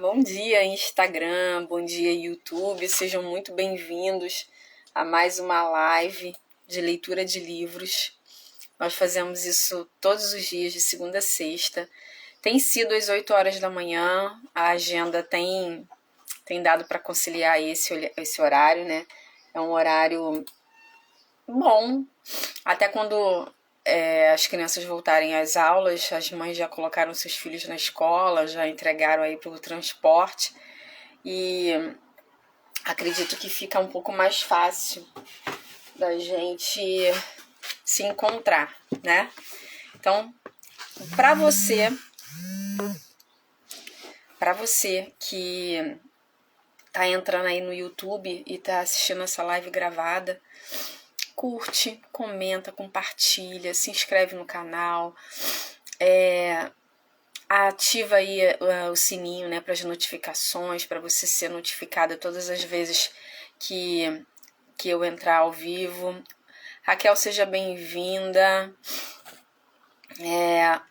Bom dia Instagram, bom dia YouTube, sejam muito bem-vindos a mais uma live de leitura de livros. Nós fazemos isso todos os dias, de segunda a sexta. Tem sido às 8 horas da manhã, a agenda tem dado para conciliar esse horário, né? É um horário bom, até quando as crianças voltarem às aulas, as mães já colocaram seus filhos na escola, já entregaram aí pelo transporte e acredito que fica um pouco mais fácil da gente se encontrar, né? Então, para você que tá entrando aí no YouTube e tá assistindo essa live gravada, curte, comenta, compartilha, se inscreve no canal, ativa aí o sininho, né, para as notificações, para você ser notificada todas as vezes que eu entrar ao vivo. Raquel, seja bem-vinda.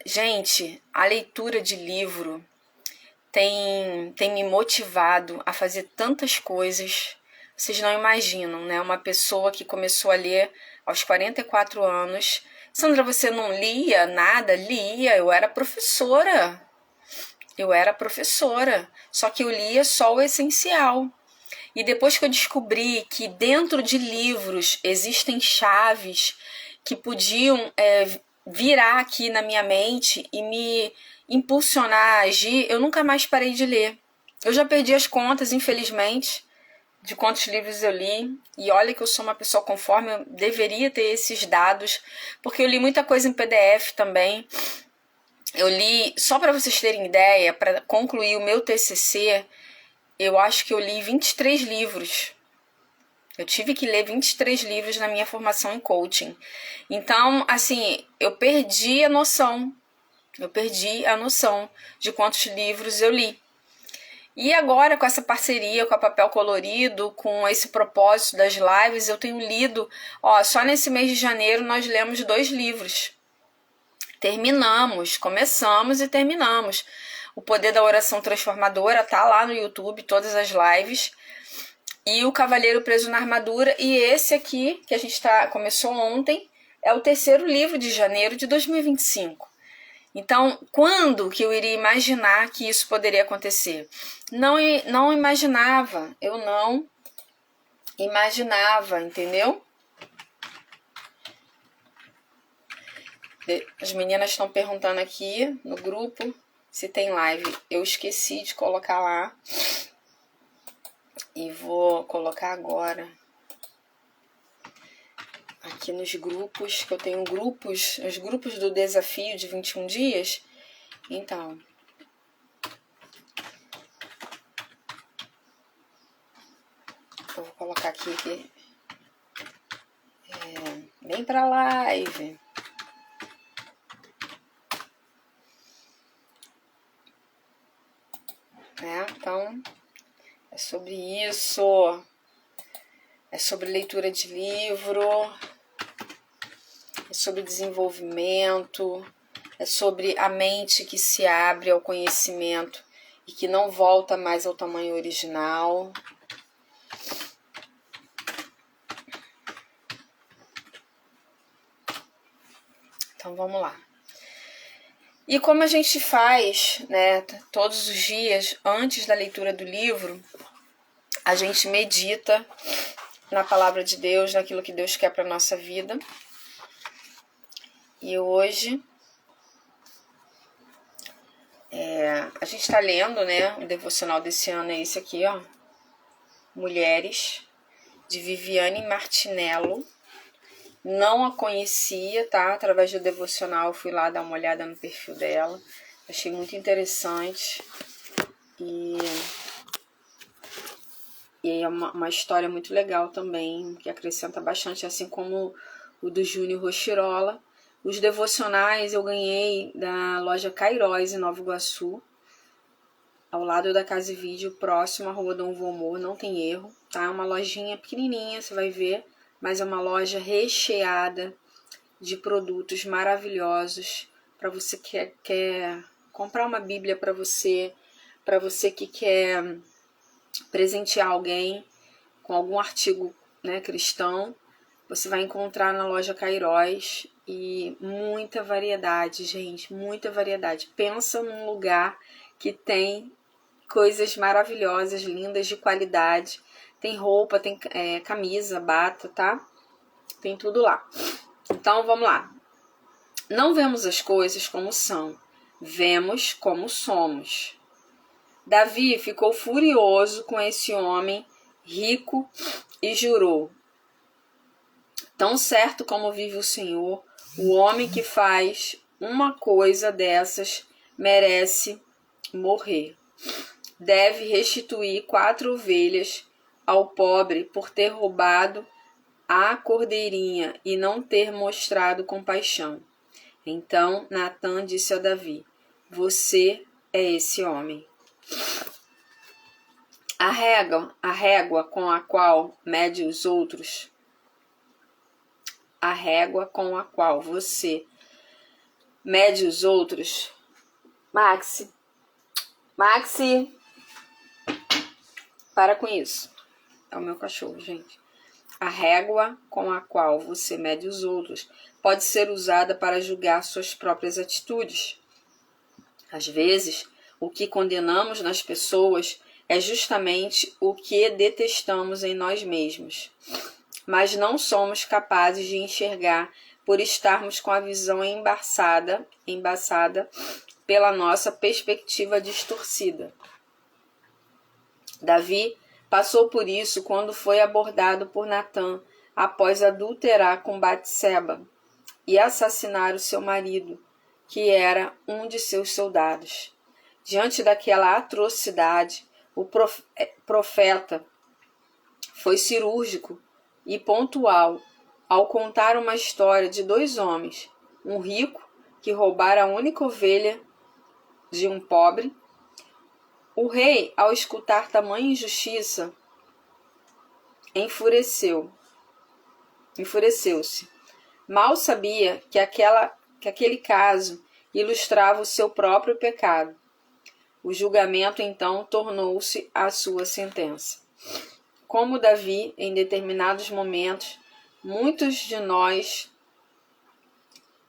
Gente, a leitura de livro tem me motivado a fazer tantas coisas. Vocês não imaginam, né? Uma pessoa que começou a ler aos 44 anos. Sandra, você não lia nada? Lia, eu era professora. Só que eu lia só o essencial. E depois que eu descobri que dentro de livros existem chaves que podiam virar aqui na minha mente e me impulsionar a agir, eu nunca mais parei de ler. Eu já perdi as contas, infelizmente, de quantos livros eu li, e olha que eu sou uma pessoa conforme, eu deveria ter esses dados, porque eu li muita coisa em PDF também. Eu li, só para vocês terem ideia, para concluir o meu TCC, eu acho que eu li 23 livros. Eu tive que ler 23 livros na minha formação em coaching. Então, assim, eu perdi a noção de quantos livros eu li. E agora, com essa parceria com a Papel Colorido, com esse propósito das lives, eu tenho lido, só nesse mês de janeiro nós lemos 2 livros. Começamos e terminamos. O Poder da Oração Transformadora tá lá no YouTube, todas as lives. E o Cavaleiro Preso na Armadura. E esse aqui, que a gente começou ontem, é o 3º livro de janeiro de 2025. Então, quando que eu iria imaginar que isso poderia acontecer? Não imaginava, eu não imaginava, entendeu? As meninas estão perguntando aqui no grupo se tem live. Eu esqueci de colocar lá e vou colocar agora. Aqui nos grupos, que eu tenho os grupos do desafio de 21 dias. Então, eu vou colocar aqui que vem pra live. Então, é sobre isso. É sobre leitura de livro. É sobre desenvolvimento, é sobre a mente que se abre ao conhecimento e que não volta mais ao tamanho original. Então vamos lá. E como a gente faz, né, todos os dias, antes da leitura do livro, a gente medita na palavra de Deus, naquilo que Deus quer para a nossa vida. E hoje a gente está lendo, né? O devocional desse ano é esse aqui, ó. Mulheres, de Viviane Martinello. Não a conhecia, tá? Através do devocional fui lá dar uma olhada no perfil dela. Achei muito interessante. E é uma história muito legal também, que acrescenta bastante, assim como o do Júnior Rochirola. Os devocionais eu ganhei da loja Cairóis, em Nova Iguaçu, ao lado da Casa e Vídeo, próximo à Rua Dom Vomor, não tem erro, tá? Uma lojinha pequenininha, você vai ver, mas é uma loja recheada de produtos maravilhosos para você que quer comprar uma Bíblia para você, para você que quer presentear alguém com algum artigo, né, cristão. Você vai encontrar na loja Cairóis e muita variedade, gente, muita variedade. Pensa num lugar que tem coisas maravilhosas, lindas, de qualidade. Tem roupa, tem camisa, bata, tá? Tem tudo lá. Então, vamos lá. Não vemos as coisas como são, vemos como somos. Davi ficou furioso com esse homem rico e jurou: tão certo como vive o Senhor, o homem que faz uma coisa dessas merece morrer. Deve restituir 4 ovelhas ao pobre por ter roubado a cordeirinha e não ter mostrado compaixão. Então Natã disse a Davi: você é esse homem. A régua com a qual mede os outros, a régua com a qual você mede os outros. Maxi, para com isso. É o meu cachorro, gente. A régua com a qual você mede os outros pode ser usada para julgar suas próprias atitudes. Às vezes, o que condenamos nas pessoas é justamente o que detestamos em nós mesmos. Mas não somos capazes de enxergar por estarmos com a visão embaçada pela nossa perspectiva distorcida. Davi passou por isso quando foi abordado por Natã após adulterar com Batseba e assassinar o seu marido, que era um de seus soldados. Diante daquela atrocidade, o profeta foi cirúrgico e pontual ao contar uma história de 2 homens, um rico que roubara a única ovelha de um pobre. O rei, ao escutar tamanha injustiça, enfureceu-se. Mal sabia que aquele caso ilustrava o seu próprio pecado. O julgamento, então, tornou-se a sua sentença. Como Davi, em determinados momentos, muitos de nós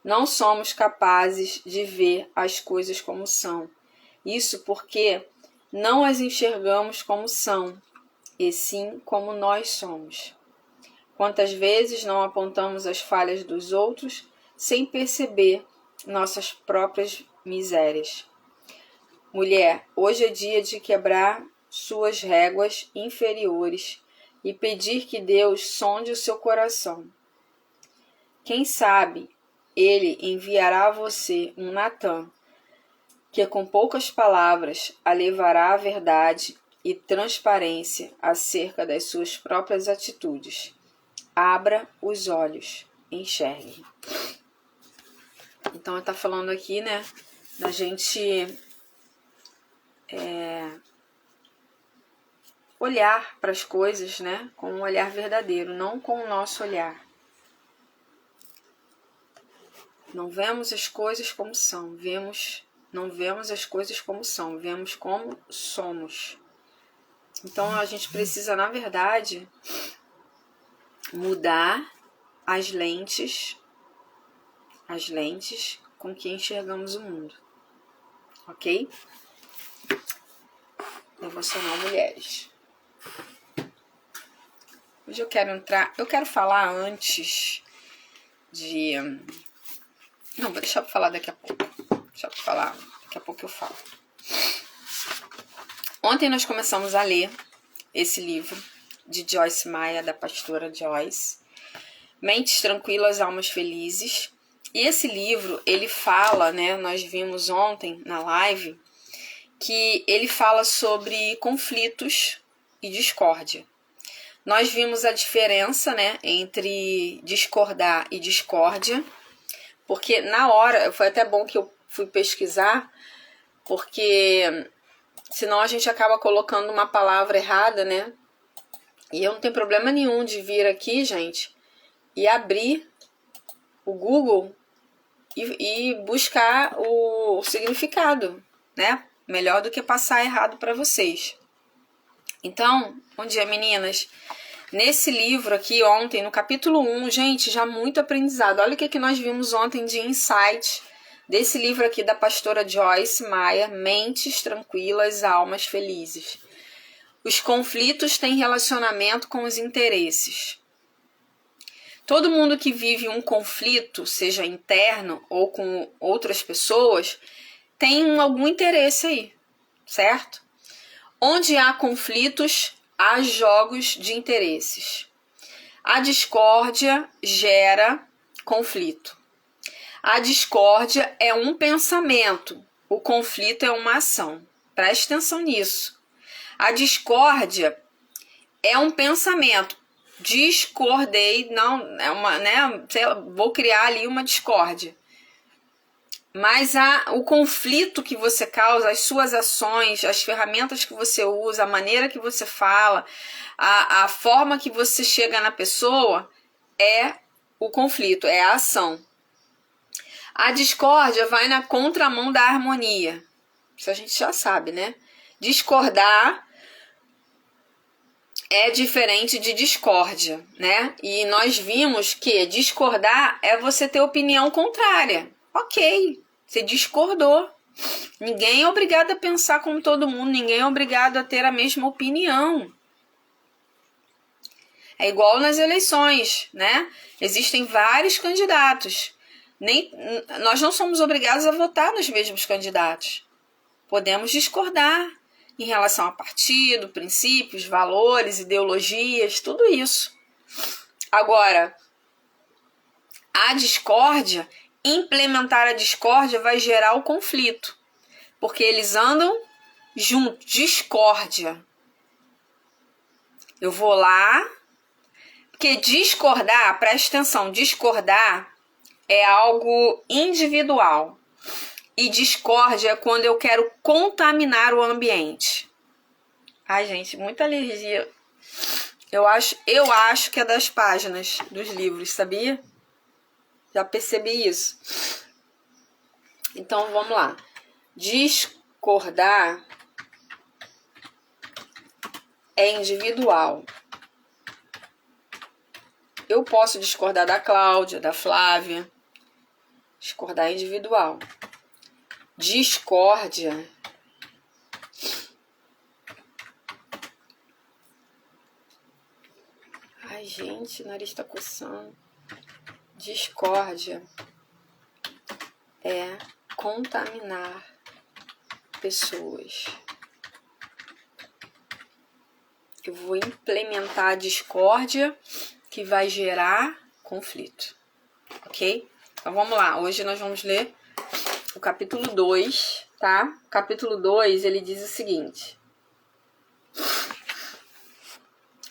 não somos capazes de ver as coisas como são. Isso porque não as enxergamos como são, e sim como nós somos. Quantas vezes não apontamos as falhas dos outros sem perceber nossas próprias misérias? Mulher, hoje é dia de quebrar suas réguas inferiores e pedir que Deus sonde o seu coração. Quem sabe ele enviará a você um Natã, que com poucas palavras a levará à verdade e transparência acerca das suas próprias atitudes. Abra os olhos, enxergue. Então, está falando aqui, né, da gente olhar para as coisas, né, com um olhar verdadeiro, não com o nosso olhar. Não vemos as coisas como são, não vemos as coisas como são, vemos como somos. Então, a gente precisa, na verdade, mudar as lentes com que enxergamos o mundo. Ok? Devocional Mulheres. Hoje eu quero falar antes de... Não, vou deixar para falar daqui a pouco. Daqui a pouco eu falo. Ontem nós começamos a ler esse livro de Joyce Meyer, da pastora Joyce, Mentes Tranquilas, Almas Felizes. E esse livro, ele fala, né, nós vimos ontem na live, que ele fala sobre conflitos e discórdia. Nós vimos a diferença, né, entre discordar e discórdia, porque na hora, foi até bom que eu fui pesquisar, porque senão a gente acaba colocando uma palavra errada, né? E eu não tenho problema nenhum de vir aqui, gente, e abrir o Google e buscar o significado, né? melhor do que passar errado para vocês. Então, bom dia, meninas. Nesse livro aqui, ontem, no capítulo 1, gente, já muito aprendizado. Olha o que nós vimos ontem de insight desse livro aqui da pastora Joyce Meyer, Mentes Tranquilas, Almas Felizes. Os conflitos têm relacionamento com os interesses. Todo mundo que vive um conflito, seja interno ou com outras pessoas, tem algum interesse aí, certo? Onde há conflitos, há jogos de interesses. A discórdia gera conflito. A discórdia é um pensamento, o conflito é uma ação. Preste atenção nisso. A discórdia é um pensamento. Discordei, não, é uma, né? Vou criar ali uma discórdia. Mas o conflito que você causa, as suas ações, as ferramentas que você usa, a maneira que você fala, a forma que você chega na pessoa é o conflito, é a ação. A discórdia vai na contramão da harmonia. Isso a gente já sabe, né? Discordar é diferente de discórdia, né? E nós vimos que discordar é você ter opinião contrária. Ok, você discordou. Ninguém é obrigado a pensar como todo mundo, ninguém é obrigado a ter a mesma opinião. É igual nas eleições, né? Existem vários candidatos. Nós não somos obrigados a votar nos mesmos candidatos. Podemos discordar em relação a partido, princípios, valores, ideologias, tudo isso. Agora, a discórdia, implementar a discórdia vai gerar o conflito, porque eles andam juntos. Discórdia. Eu vou lá, porque discordar, preste atenção, discordar é algo individual. E discórdia é quando eu quero contaminar o ambiente. Ai, gente, muita alergia. Eu acho que é das páginas dos livros, sabia? Já percebi isso. Então, vamos lá. Discordar é individual. Eu posso discordar da Cláudia, da Flávia. Discordar é individual. Discórdia ai, gente, o nariz tá coçando. Discórdia é contaminar pessoas. Eu vou implementar a discórdia que vai gerar conflito. Ok? Então vamos lá. Hoje nós vamos ler o capítulo 2, tá? O capítulo 2, ele diz o seguinte: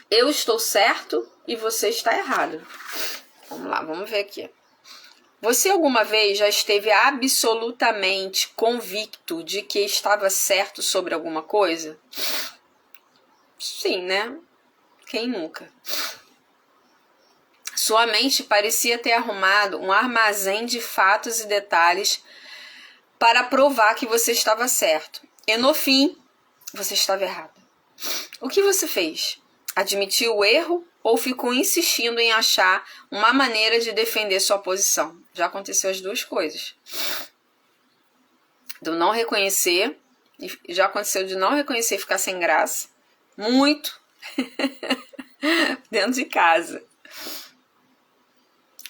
eu estou certo e você está errado. Vamos lá, vamos ver aqui. Você alguma vez já esteve absolutamente convicto de que estava certo sobre alguma coisa? Sim, né? Quem nunca? Sua mente parecia ter arrumado um armazém de fatos e detalhes para provar que você estava certo. E no fim, você estava errado. O que você fez? Admitiu o erro ou ficou insistindo em achar uma maneira de defender sua posição? Já aconteceu as duas coisas. Do não reconhecer, já aconteceu de não reconhecer e ficar sem graça. Muito. Dentro de casa.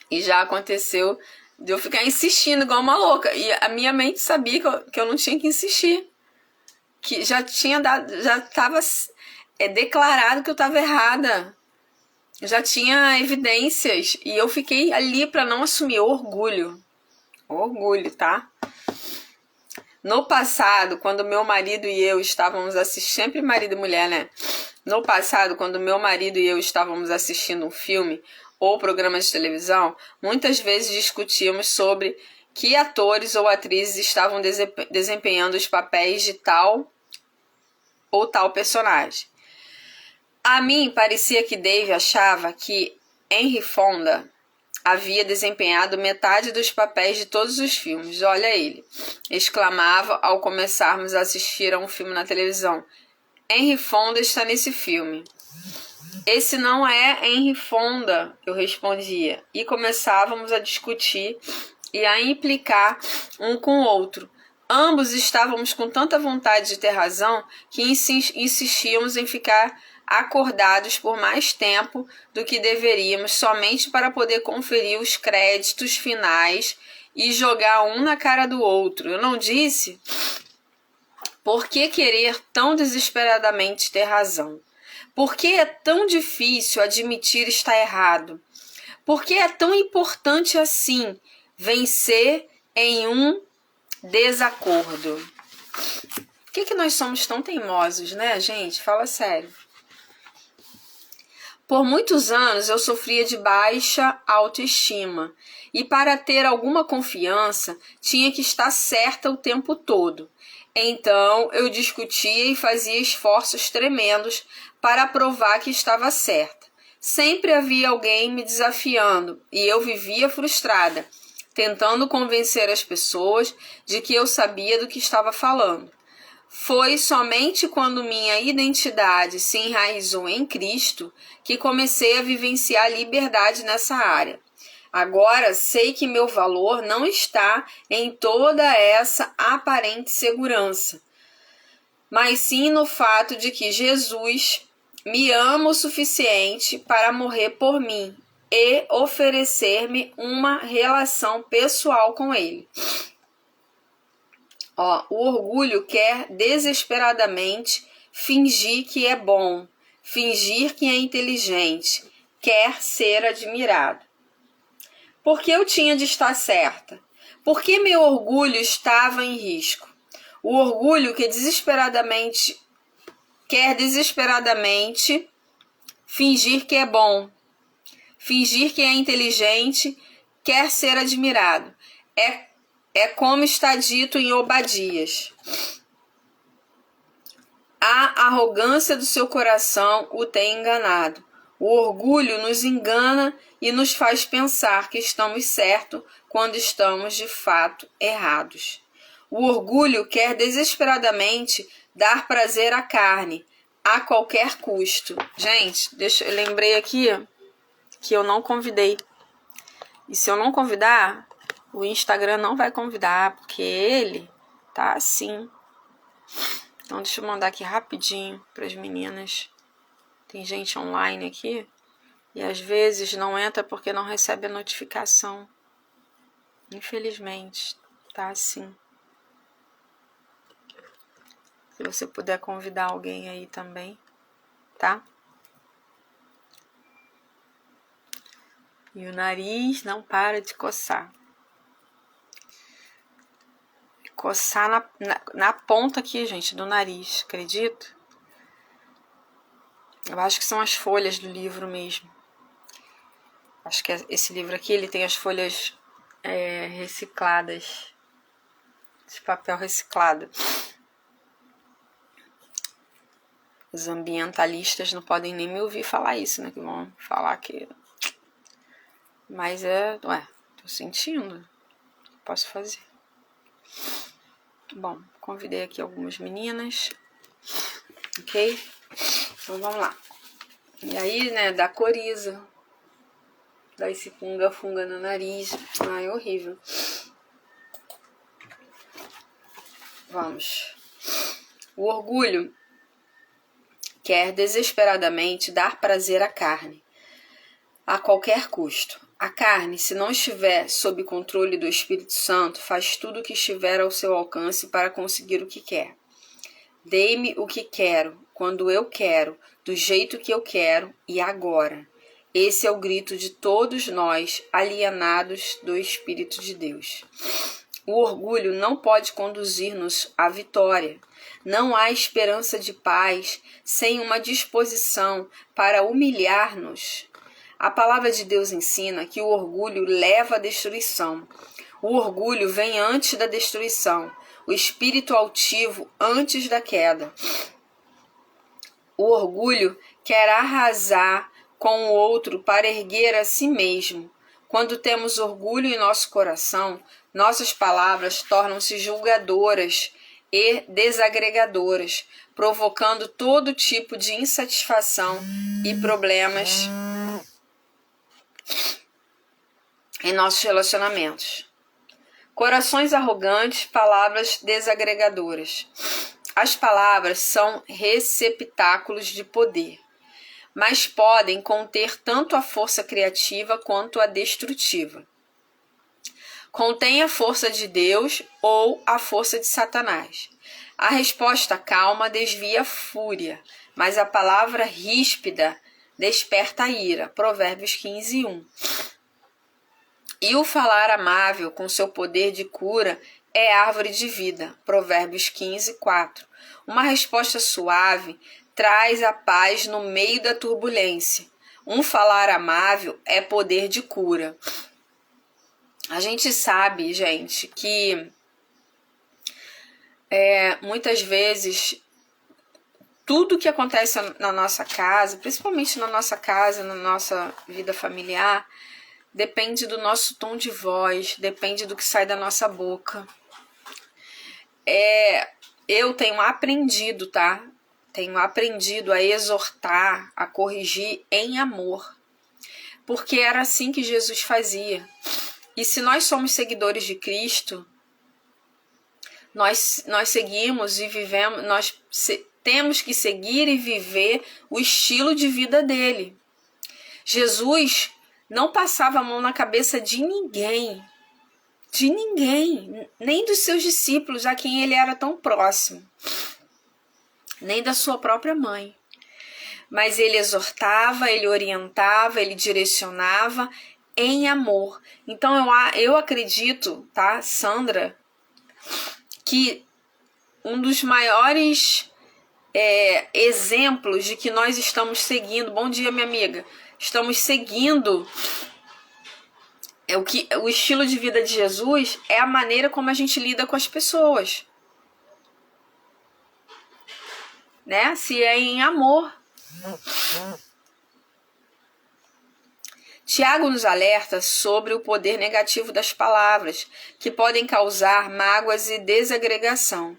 E já aconteceu de eu ficar insistindo igual uma louca. E a minha mente sabia que eu não tinha que insistir. Que já tinha dado, já estava declarado que eu estava errada. Já tinha evidências. E eu fiquei ali para não assumir orgulho. Orgulho, tá? No passado, quando meu marido e eu estávamos assistindo... Sempre marido e mulher, né? No passado, quando meu marido e eu estávamos assistindo um filme ou programa de televisão, muitas vezes discutíamos sobre que atores ou atrizes estavam desempenhando os papéis de tal ou tal personagem. A mim parecia que Dave achava que Henry Fonda havia desempenhado metade dos papéis de todos os filmes. Olha ele, exclamava ao começarmos a assistir a um filme na televisão. Henry Fonda está nesse filme. Esse não é Henry Fonda, eu respondia, e começávamos a discutir e a implicar um com o outro. Ambos estávamos com tanta vontade de ter razão que insistíamos em ficar acordados por mais tempo do que deveríamos, somente para poder conferir os créditos finais e jogar um na cara do outro. Eu não disse? Por que querer tão desesperadamente ter razão? Por que é tão difícil admitir estar errado? Por que é tão importante assim vencer em um desacordo? Por que nós somos tão teimosos, né, gente? Fala sério. Por muitos anos eu sofria de baixa autoestima e para ter alguma confiança tinha que estar certa o tempo todo. Então eu discutia e fazia esforços tremendos para provar que estava certa. Sempre havia alguém me desafiando e eu vivia frustrada, tentando convencer as pessoas de que eu sabia do que estava falando. Foi somente quando minha identidade se enraizou em Cristo que comecei a vivenciar liberdade nessa área. Agora sei que meu valor não está em toda essa aparente segurança, mas sim no fato de que Jesus me ama o suficiente para morrer por mim e oferecer-me uma relação pessoal com Ele. O orgulho quer desesperadamente fingir que é bom, fingir que é inteligente, quer ser admirado. Por que eu tinha de estar certa? Por que meu orgulho estava em risco? O orgulho que quer desesperadamente fingir que é bom, fingir que é inteligente, quer ser admirado. É como está dito em Obadias. A arrogância do seu coração o tem enganado. O orgulho nos engana e nos faz pensar que estamos certos quando estamos de fato errados. O orgulho quer desesperadamente dar prazer à carne, a qualquer custo. Gente, eu lembrei aqui que eu não convidei. E se eu não convidar, o Instagram não vai convidar, porque ele tá assim. Então deixa eu mandar aqui rapidinho para as meninas. Tem gente online aqui e às vezes não entra porque não recebe a notificação. Infelizmente, tá assim. Se você puder convidar alguém aí também, tá? E o nariz não para de coçar. Coçar na ponta aqui, gente, do nariz, acredito? Eu acho que são as folhas do livro mesmo. Acho que esse livro aqui, ele tem as folhas recicladas. De papel reciclado. Os ambientalistas não podem nem me ouvir falar isso, né? Que vão falar que... Mas tô sentindo. Posso fazer. Bom, convidei aqui algumas meninas. Ok? Então vamos lá. E aí, né, dá coriza. Dá esse funga no nariz. Ai, horrível. Vamos. O orgulho quer desesperadamente dar prazer à carne, a qualquer custo. A carne, se não estiver sob controle do Espírito Santo, faz tudo o que estiver ao seu alcance para conseguir o que quer. Dei-me o que quero, quando eu quero, do jeito que eu quero e agora. Esse é o grito de todos nós, alienados do Espírito de Deus. O orgulho não pode conduzir-nos à vitória. Não há esperança de paz sem uma disposição para humilhar-nos. A palavra de Deus ensina que o orgulho leva à destruição. O orgulho vem antes da destruição. O espírito altivo antes da queda. O orgulho quer arrasar com o outro para erguer a si mesmo. Quando temos orgulho em nosso coração, nossas palavras tornam-se julgadoras e desagregadoras, provocando todo tipo de insatisfação e problemas em nossos relacionamentos. Corações arrogantes, palavras desagregadoras. As palavras são receptáculos de poder, mas podem conter tanto a força criativa quanto a destrutiva. Contém a força de Deus ou a força de Satanás. A resposta calma desvia a fúria, mas a palavra ríspida desperta a ira. Provérbios 15:1. E o falar amável com seu poder de cura é árvore de vida. Provérbios 15:4. Uma resposta suave traz a paz no meio da turbulência. Um falar amável é poder de cura. A gente sabe, gente, que muitas vezes tudo que acontece na nossa casa, principalmente na nossa casa, na nossa vida familiar, depende do nosso tom de voz, depende do que sai da nossa boca. Eu tenho aprendido, tá? Tenho aprendido a exortar, a corrigir em amor. Porque era assim que Jesus fazia. E se nós somos seguidores de Cristo, nós seguimos e vivemos, temos que seguir e viver o estilo de vida dele. Jesus não passava a mão na cabeça de ninguém, nem dos seus discípulos, a quem ele era tão próximo, nem da sua própria mãe. Mas ele exortava, ele orientava, ele direcionava em amor. Então eu acredito, tá, Sandra, que um dos maiores exemplos de que nós estamos seguindo, bom dia minha amiga, estamos seguindo o estilo de vida de Jesus é a maneira como a gente lida com as pessoas, né? Se é em amor. Tiago nos alerta sobre o poder negativo das palavras, que podem causar mágoas e desagregação.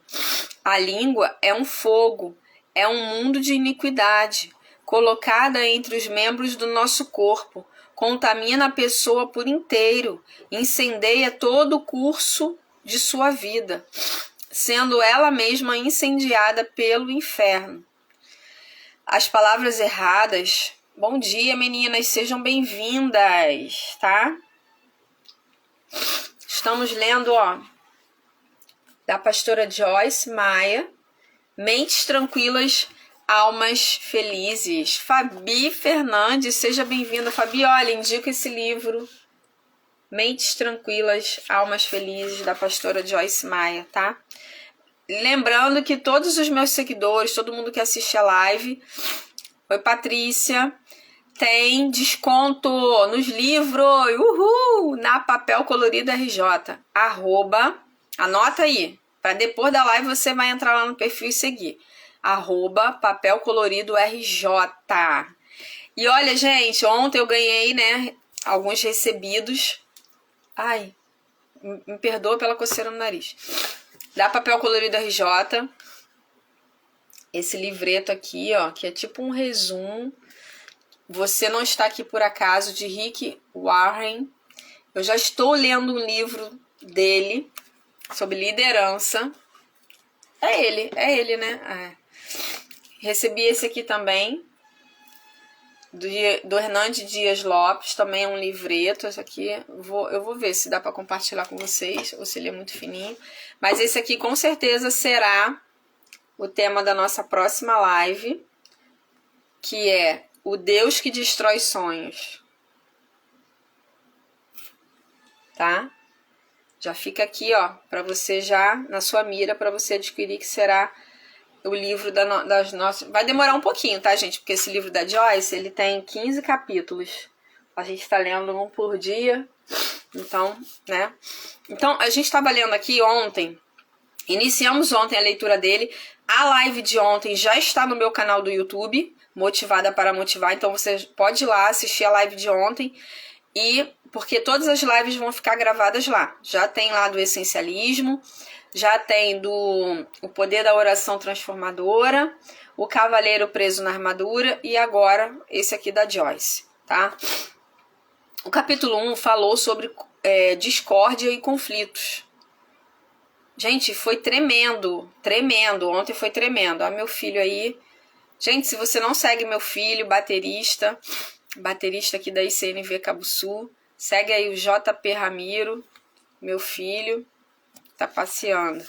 A língua é um fogo, é um mundo de iniquidade, colocada entre os membros do nosso corpo, contamina a pessoa por inteiro, incendeia todo o curso de sua vida, sendo ela mesma incendiada pelo inferno. As palavras erradas... Bom dia, meninas, sejam bem-vindas, tá? Estamos lendo, da pastora Joyce Meyer, Mentes Tranquilas, Almas Felizes. Fabi Fernandes, seja bem-vinda. Fabi, olha, indico esse livro, Mentes Tranquilas, Almas Felizes, da pastora Joyce Meyer, tá? Lembrando que todos os meus seguidores, todo mundo que assiste a live... Oi, Patrícia. Tem desconto nos livros. Uhul! Na Papel Colorido RJ. Anota aí. Para depois da live você vai entrar lá no perfil e seguir. Papel Colorido RJ. E olha, gente, ontem eu ganhei, né, alguns recebidos. Ai, me perdoa pela coceira no nariz. Da Papel Colorido RJ. Esse livreto aqui, que é tipo um resumo. Você não está aqui por acaso, de Rick Warren. Eu já estou lendo um livro dele sobre liderança. É ele, né? Recebi esse aqui também, do Hernandes Dias Lopes, também é um livreto. Esse aqui eu vou ver se dá para compartilhar com vocês, ou se ele é muito fininho. Mas esse aqui com certeza será o tema da nossa próxima live, que é o Deus que destrói sonhos. Tá? Já fica aqui, para você já, na sua mira, para você adquirir, que será o livro das nossas... Vai demorar um pouquinho, tá, gente? Porque esse livro da Joyce, ele tem 15 capítulos. A gente está lendo um por dia. Então, né? Então, a gente estava lendo aqui ontem. Iniciamos ontem a leitura dele. A live de ontem já está no meu canal do YouTube, Motivada para Motivar. Então você pode ir lá assistir a live de ontem. E porque todas as lives vão ficar gravadas lá. Já tem lá do essencialismo, já tem do o poder da oração transformadora, o cavaleiro preso na armadura e agora esse aqui da Joyce, tá? O capítulo 1 falou sobre discórdia e conflitos. Gente, foi tremendo, tremendo. Ontem foi tremendo. Ó, meu filho aí. Gente, se você não segue meu filho, baterista aqui da ICNV Cabo Sul, segue aí o JP Ramiro, meu filho, tá passeando.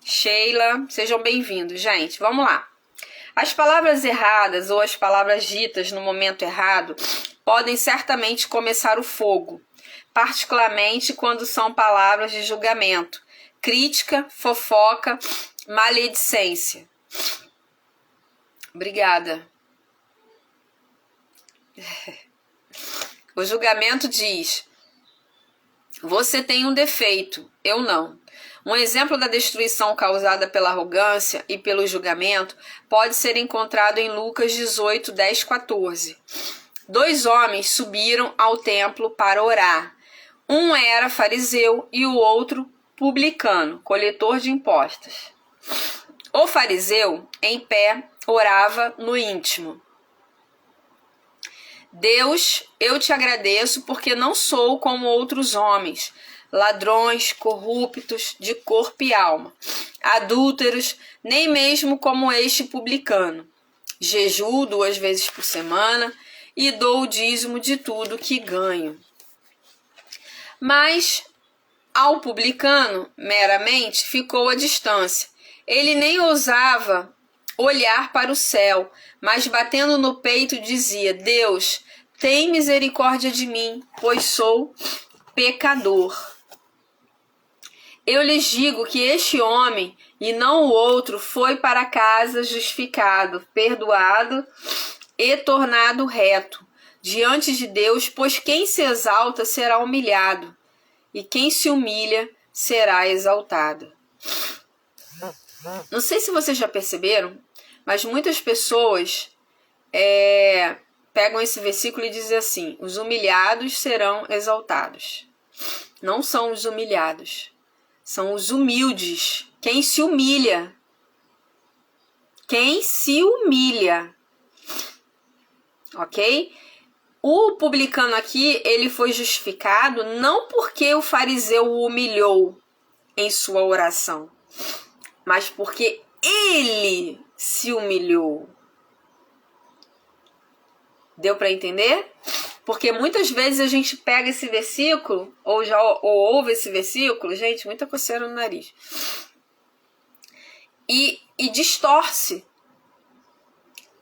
Sheila, sejam bem-vindos, gente. Vamos lá. As palavras erradas ou as palavras ditas no momento errado podem certamente começar o fogo, particularmente quando são palavras de julgamento, crítica, fofoca, maledicência. Obrigada. O julgamento diz: você tem um defeito, eu não. Um exemplo da destruição causada pela arrogância e pelo julgamento pode ser encontrado em Lucas 18, 10, 14. 2 homens subiram ao templo para orar. Um era fariseu e o outro publicano, coletor de impostos. O fariseu, em pé, orava no íntimo: Deus, eu te agradeço porque não sou como outros homens, ladrões, corruptos, de corpo e alma, adúlteros, nem mesmo como este publicano. Jejuo 2 vezes por semana e dou o dízimo de tudo que ganho. Mas ao publicano, meramente, ficou à distância. Ele nem ousava olhar para o céu, mas batendo no peito dizia: Deus, tem misericórdia de mim, pois sou pecador. Eu lhes digo que este homem, e não o outro, foi para casa justificado, perdoado e tornado reto diante de Deus, pois quem se exalta será humilhado, e quem se humilha será exaltado. Não sei se vocês já perceberam, mas muitas pessoas pegam esse versículo e dizem assim: os humilhados serão exaltados. Não são os humilhados, são os humildes. Quem se humilha. Quem se humilha. Ok? O publicano aqui, ele foi justificado não porque o fariseu o humilhou em sua oração, mas porque ele se humilhou. Deu para entender? Porque muitas vezes a gente pega esse versículo, ou ouve esse versículo, gente, muita coceira no nariz, e distorce.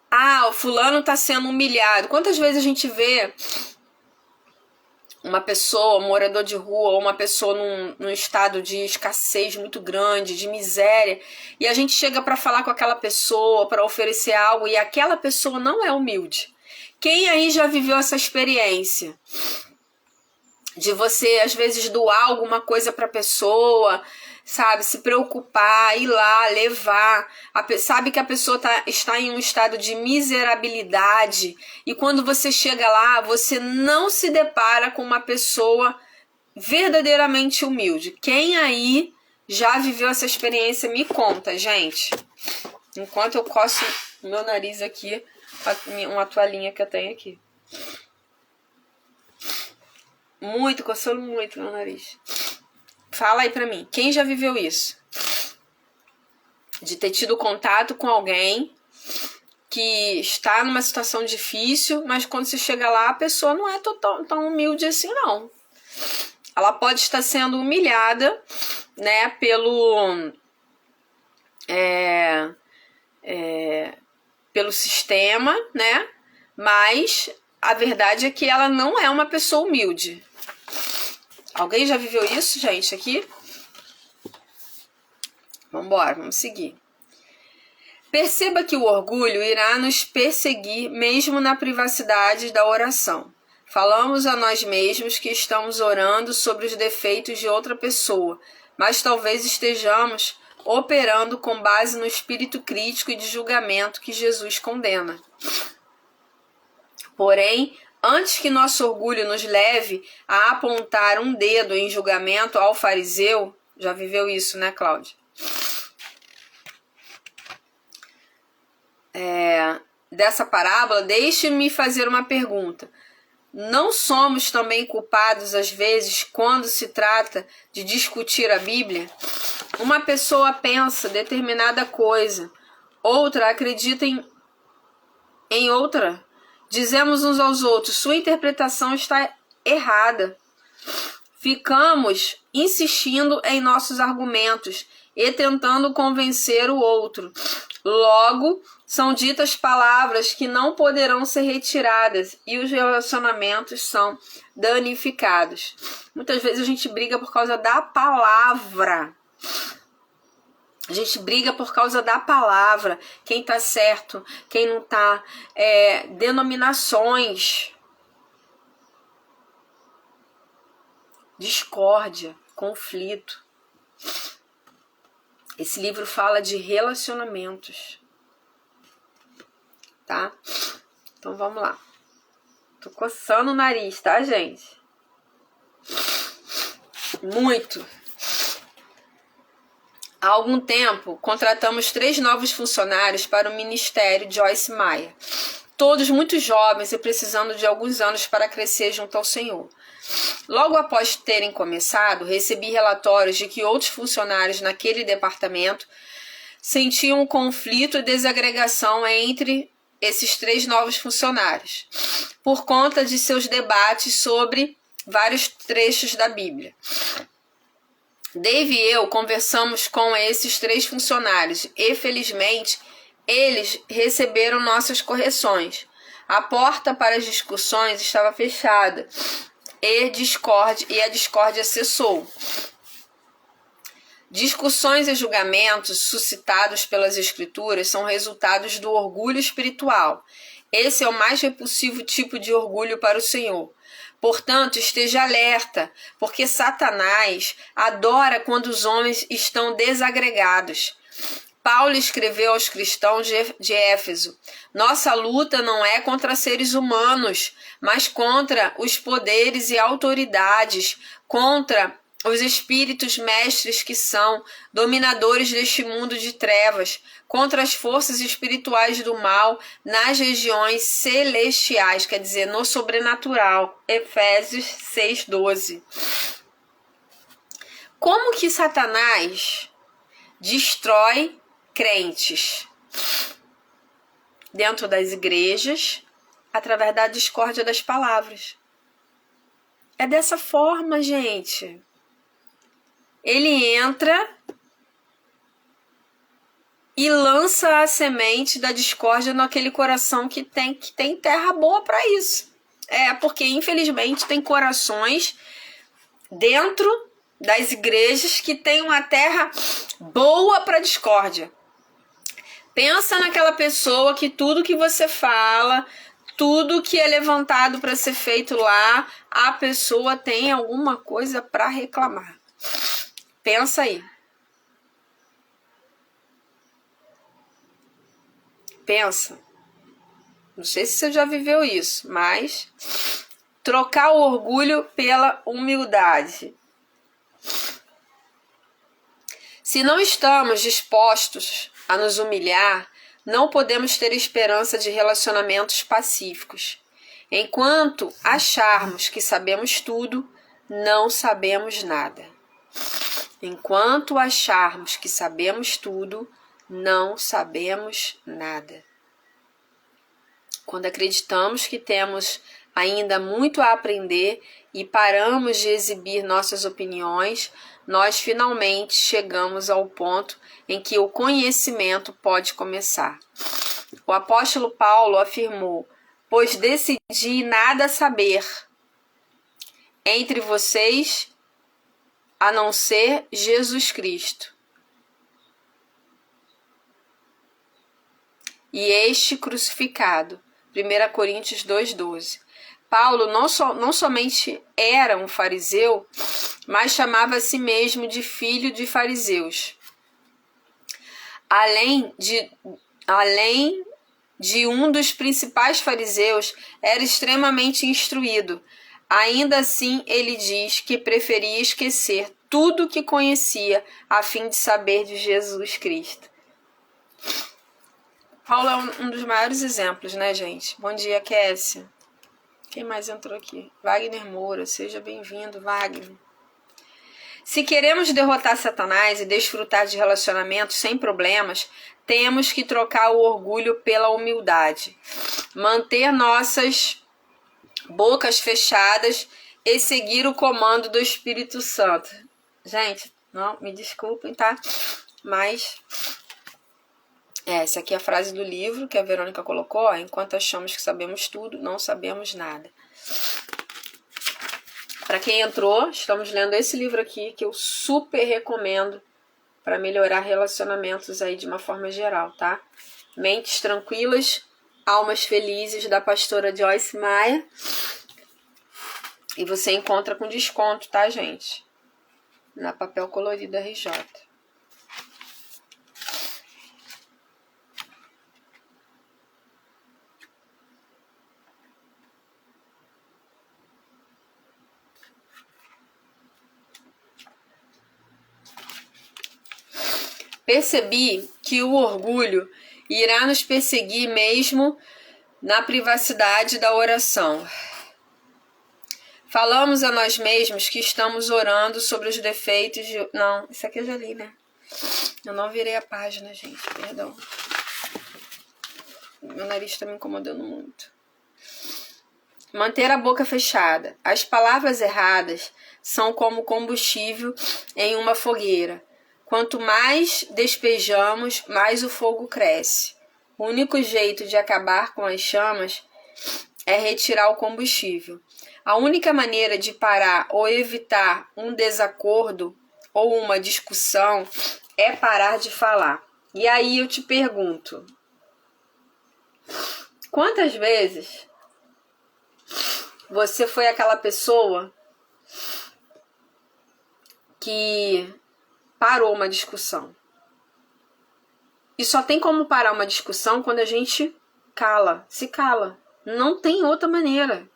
Ah, o fulano está sendo humilhado. Quantas vezes a gente vê uma pessoa, um morador de rua, ou uma pessoa num estado de escassez muito grande, de miséria, e a gente chega para falar com aquela pessoa, para oferecer algo, e aquela pessoa não é humilde. Quem aí já viveu essa experiência? De você, às vezes, doar alguma coisa para a pessoa, sabe? Se preocupar, ir lá, levar. Sabe que a pessoa está em um estado de miserabilidade. E quando você chega lá, você não se depara com uma pessoa verdadeiramente humilde. Quem aí já viveu essa experiência, me conta, gente. Enquanto eu coço o meu nariz aqui, uma toalhinha que eu tenho aqui. Coçando muito meu nariz. Fala aí pra mim, quem já viveu isso? De ter tido contato com alguém que está numa situação difícil, mas quando você chega lá, a pessoa não é tão humilde assim, não. Ela pode estar sendo humilhada, né, pelo sistema, né, mas a verdade é que ela não é uma pessoa humilde. Alguém já viveu isso, gente, aqui? Vambora, vamos seguir. Perceba que o orgulho irá nos perseguir mesmo na privacidade da oração. Falamos a nós mesmos que estamos orando sobre os defeitos de outra pessoa, mas talvez estejamos operando com base no espírito crítico e de julgamento que Jesus condena. Porém, Antes que nosso orgulho nos leve a apontar um dedo em julgamento ao fariseu, já viveu isso, né, Cláudia? Dessa parábola, deixe-me fazer uma pergunta. Não somos também culpados, às vezes, quando se trata de discutir a Bíblia? Uma pessoa pensa determinada coisa, outra acredita em outra. Dizemos uns aos outros, sua interpretação está errada. Ficamos insistindo em nossos argumentos e tentando convencer o outro. Logo, são ditas palavras que não poderão ser retiradas e os relacionamentos são danificados. Muitas vezes a gente briga por causa da palavra. A gente briga por causa da palavra. Quem tá certo, quem não tá. Denominações. Discórdia, conflito. Esse livro fala de relacionamentos. Tá? Então vamos lá. Tô coçando o nariz, tá, gente? Muito. Há algum tempo, contratamos 3 novos funcionários para o Ministério Joyce Meyer. Todos muito jovens e precisando de alguns anos para crescer junto ao Senhor. Logo após terem começado, recebi relatórios de que outros funcionários naquele departamento sentiam um conflito e desagregação entre esses 3 novos funcionários, por conta de seus debates sobre vários trechos da Bíblia. Dave e eu conversamos com esses 3 funcionários e, felizmente, eles receberam nossas correções. A porta para as discussões estava fechada e a discórdia cessou. Discussões e julgamentos suscitados pelas Escrituras são resultados do orgulho espiritual. Esse é o mais repulsivo tipo de orgulho para o Senhor. Portanto, esteja alerta, porque Satanás adora quando os homens estão desagregados. Paulo escreveu aos cristãos de Éfeso: nossa luta não é contra seres humanos, mas contra os poderes e autoridades, contra os espíritos mestres que são dominadores deste mundo de trevas, contra as forças espirituais do mal nas regiões celestiais, quer dizer, no sobrenatural. Efésios 6:12. Como que Satanás destrói crentes dentro das igrejas através da discórdia das palavras? É dessa forma, gente. Ele entra e lança a semente da discórdia naquele coração que tem terra boa para isso. Porque infelizmente tem corações dentro das igrejas que tem uma terra boa para discórdia. Pensa naquela pessoa que tudo que você fala, tudo que é levantado para ser feito lá, a pessoa tem alguma coisa para reclamar. Pensa aí. Pensa. Não sei se você já viveu isso, mas trocar o orgulho pela humildade. Se não estamos dispostos a nos humilhar, não podemos ter esperança de relacionamentos pacíficos. Enquanto acharmos que sabemos tudo, não sabemos nada. Enquanto acharmos que sabemos tudo, não sabemos nada. Quando acreditamos que temos ainda muito a aprender e paramos de exibir nossas opiniões, nós finalmente chegamos ao ponto em que o conhecimento pode começar. O apóstolo Paulo afirmou: pois decidi nada saber entre vocês a não ser Jesus Cristo e este crucificado. 1 Coríntios 2,12. Paulo não somente era um fariseu, mas chamava a si mesmo de filho de fariseus. Além de um dos principais fariseus, era extremamente instruído. Ainda assim, ele diz que preferia esquecer tudo o que conhecia a fim de saber de Jesus Cristo. Paulo é um dos maiores exemplos, né, gente? Bom dia, Kessia. Quem mais entrou aqui? Wagner Moura, seja bem-vindo, Wagner. Se queremos derrotar Satanás e desfrutar de relacionamentos sem problemas, temos que trocar o orgulho pela humildade, manter nossas bocas fechadas e seguir o comando do Espírito Santo. Gente, não, me desculpem, tá? Mas essa aqui é a frase do livro que a Verônica colocou, ó, enquanto achamos que sabemos tudo, não sabemos nada. Para quem entrou, estamos lendo esse livro aqui que eu super recomendo para melhorar relacionamentos aí de uma forma geral, tá? Mentes Tranquilas, Almas Felizes, da pastora Joyce Meyer. E você encontra com desconto, tá, gente? Na Papel Colorido RJ. Percebi que o orgulho irá nos perseguir mesmo na privacidade da oração. Falamos a nós mesmos que estamos orando sobre os defeitos de... Não, isso aqui eu já li, né? Eu não virei a página, gente, perdão. Meu nariz está me incomodando muito. Manter a boca fechada. As palavras erradas são como combustível em uma fogueira. Quanto mais despejamos, mais o fogo cresce. O único jeito de acabar com as chamas é retirar o combustível. A única maneira de parar ou evitar um desacordo ou uma discussão é parar de falar. E aí eu te pergunto, quantas vezes você foi aquela pessoa que parou uma discussão? E só tem como parar uma discussão quando a gente se cala. Não tem outra maneira.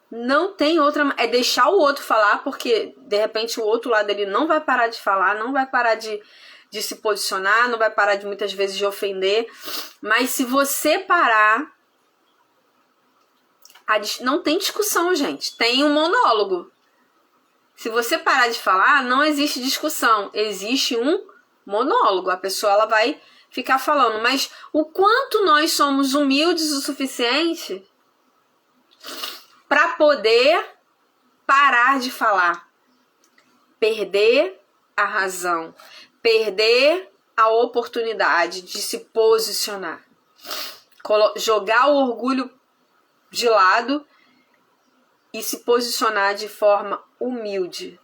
Não tem outra... É deixar o outro falar, porque de repente o outro lado ele não vai parar de falar, não vai parar de se posicionar, não vai parar de muitas vezes de ofender. Mas se você parar... Não tem discussão, gente. Tem um monólogo. Se você parar de falar, não existe discussão. Existe um monólogo. A pessoa ela vai ficar falando. Mas o quanto nós somos humildes o suficiente para poder parar de falar. Perder a razão. Perder a oportunidade de se posicionar. Jogar o orgulho de lado e se posicionar de forma humilde.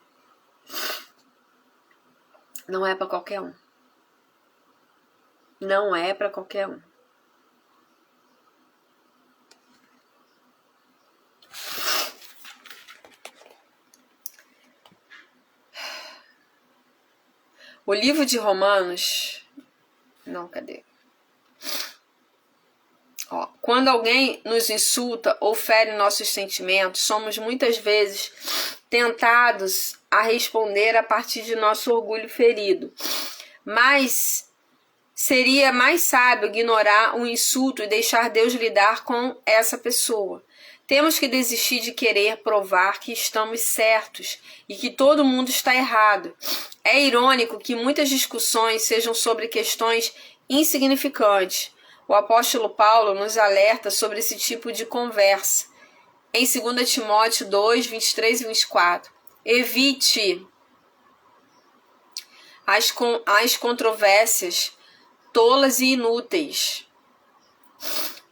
Não é para qualquer um. Não é para qualquer um. O livro de Romanos... Não, cadê? Quando alguém nos insulta ou fere nossos sentimentos, somos muitas vezes tentados a responder a partir de nosso orgulho ferido. Mas seria mais sábio ignorar o insulto e deixar Deus lidar com essa pessoa. Temos que desistir de querer provar que estamos certos e que todo mundo está errado. É irônico que muitas discussões sejam sobre questões insignificantes. O apóstolo Paulo nos alerta sobre esse tipo de conversa. Em 2 Timóteo 2, 23 e 24. Evite as controvérsias tolas e inúteis,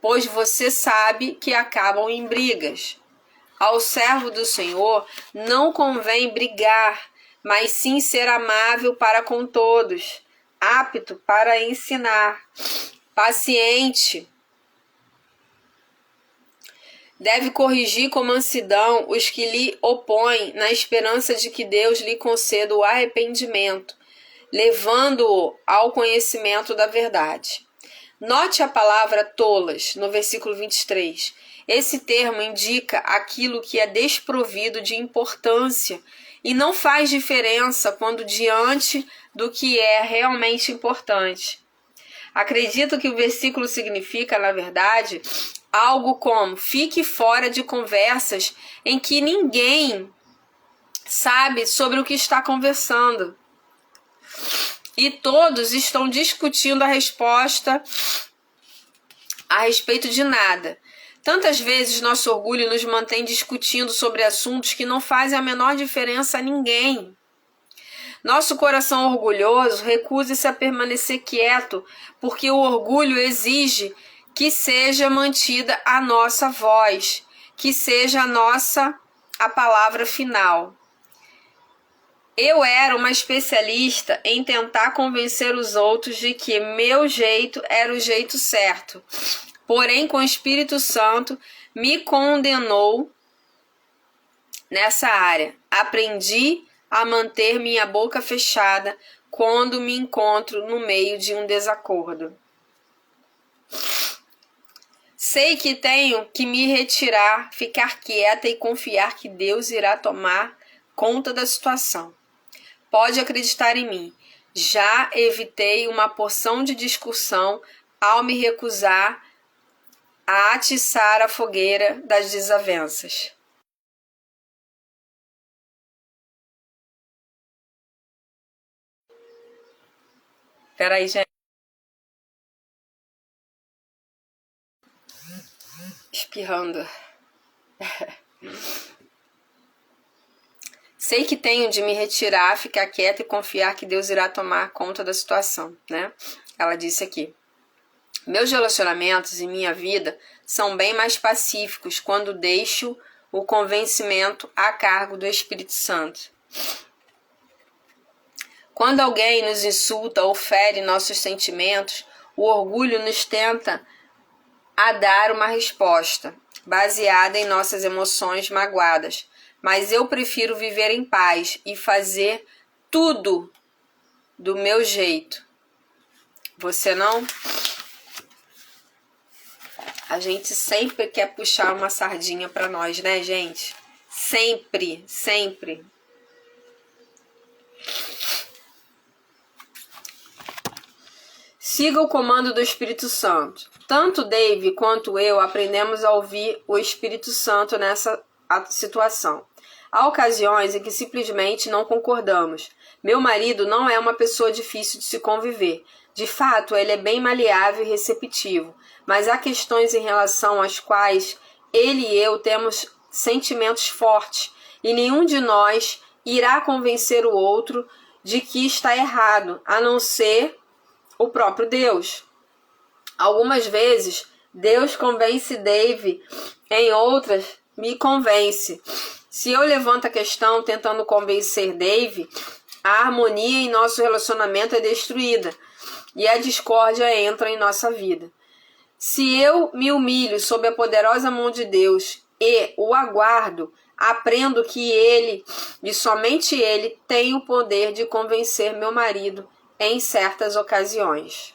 pois você sabe que acabam em brigas. Ao servo do Senhor não convém brigar, mas sim ser amável para com todos, apto para ensinar, paciente. Deve corrigir com mansidão os que lhe opõem, na esperança de que Deus lhe conceda o arrependimento, levando-o ao conhecimento da verdade. Note a palavra tolas no versículo 23. Esse termo indica aquilo que é desprovido de importância e não faz diferença quando diante do que é realmente importante. Acredito que o versículo significa, na verdade, algo como: fique fora de conversas em que ninguém sabe sobre o que está conversando. E todos estão discutindo a resposta a respeito de nada. Tantas vezes nosso orgulho nos mantém discutindo sobre assuntos que não fazem a menor diferença a ninguém. Nosso coração orgulhoso recusa-se a permanecer quieto, porque o orgulho exige que seja mantida a nossa voz, que seja a palavra final. Eu era uma especialista em tentar convencer os outros de que meu jeito era o jeito certo. Porém, com o Espírito Santo me condenou nessa área. Aprendi a manter minha boca fechada quando me encontro no meio de um desacordo. Sei que tenho que me retirar, ficar quieta e confiar que Deus irá tomar conta da situação. Pode acreditar em mim. Já evitei uma porção de discussão ao me recusar a atiçar a fogueira das desavenças. Peraí, gente. Espirrando. Sei que tenho de me retirar, ficar quieta e confiar que Deus irá tomar conta da situação, né? Ela disse aqui: meus relacionamentos e minha vida são bem mais pacíficos quando deixo o convencimento a cargo do Espírito Santo. Quando alguém nos insulta ou fere nossos sentimentos, o orgulho nos tenta a dar uma resposta baseada em nossas emoções magoadas. Mas eu prefiro viver em paz e fazer tudo do meu jeito. Você não? A gente sempre quer puxar uma sardinha para nós, né, gente? Sempre, sempre. Siga o comando do Espírito Santo. Tanto Dave quanto eu aprendemos a ouvir o Espírito Santo nessa situação. Há ocasiões em que simplesmente não concordamos. Meu marido não é uma pessoa difícil de se conviver. De fato, ele é bem maleável e receptivo. Mas há questões em relação às quais ele e eu temos sentimentos fortes. E nenhum de nós irá convencer o outro de que está errado, a não ser o próprio Deus. Algumas vezes, Deus convence Dave, em outras, me convence. Se eu levanto a questão tentando convencer Dave, a harmonia em nosso relacionamento é destruída e a discórdia entra em nossa vida. Se eu me humilho sob a poderosa mão de Deus e o aguardo, aprendo que ele, e somente ele, tem o poder de convencer meu marido em certas ocasiões.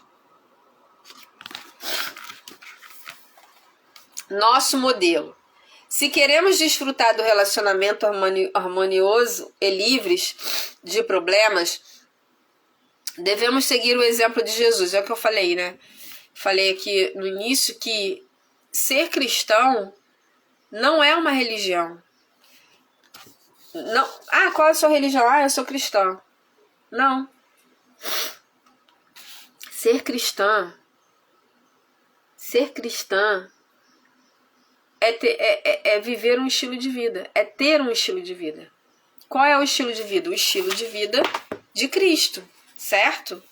Nosso modelo. Se queremos desfrutar do relacionamento harmonioso e livres de problemas, devemos seguir o exemplo de Jesus. É o que eu falei, né? Falei aqui no início que ser cristão não é uma religião. Não. Ah, qual é a sua religião? Ah, eu sou cristã. Não. Ser cristã é viver um estilo de vida, é ter um estilo de vida. Qual é o estilo de vida? O estilo de vida de Cristo, certo?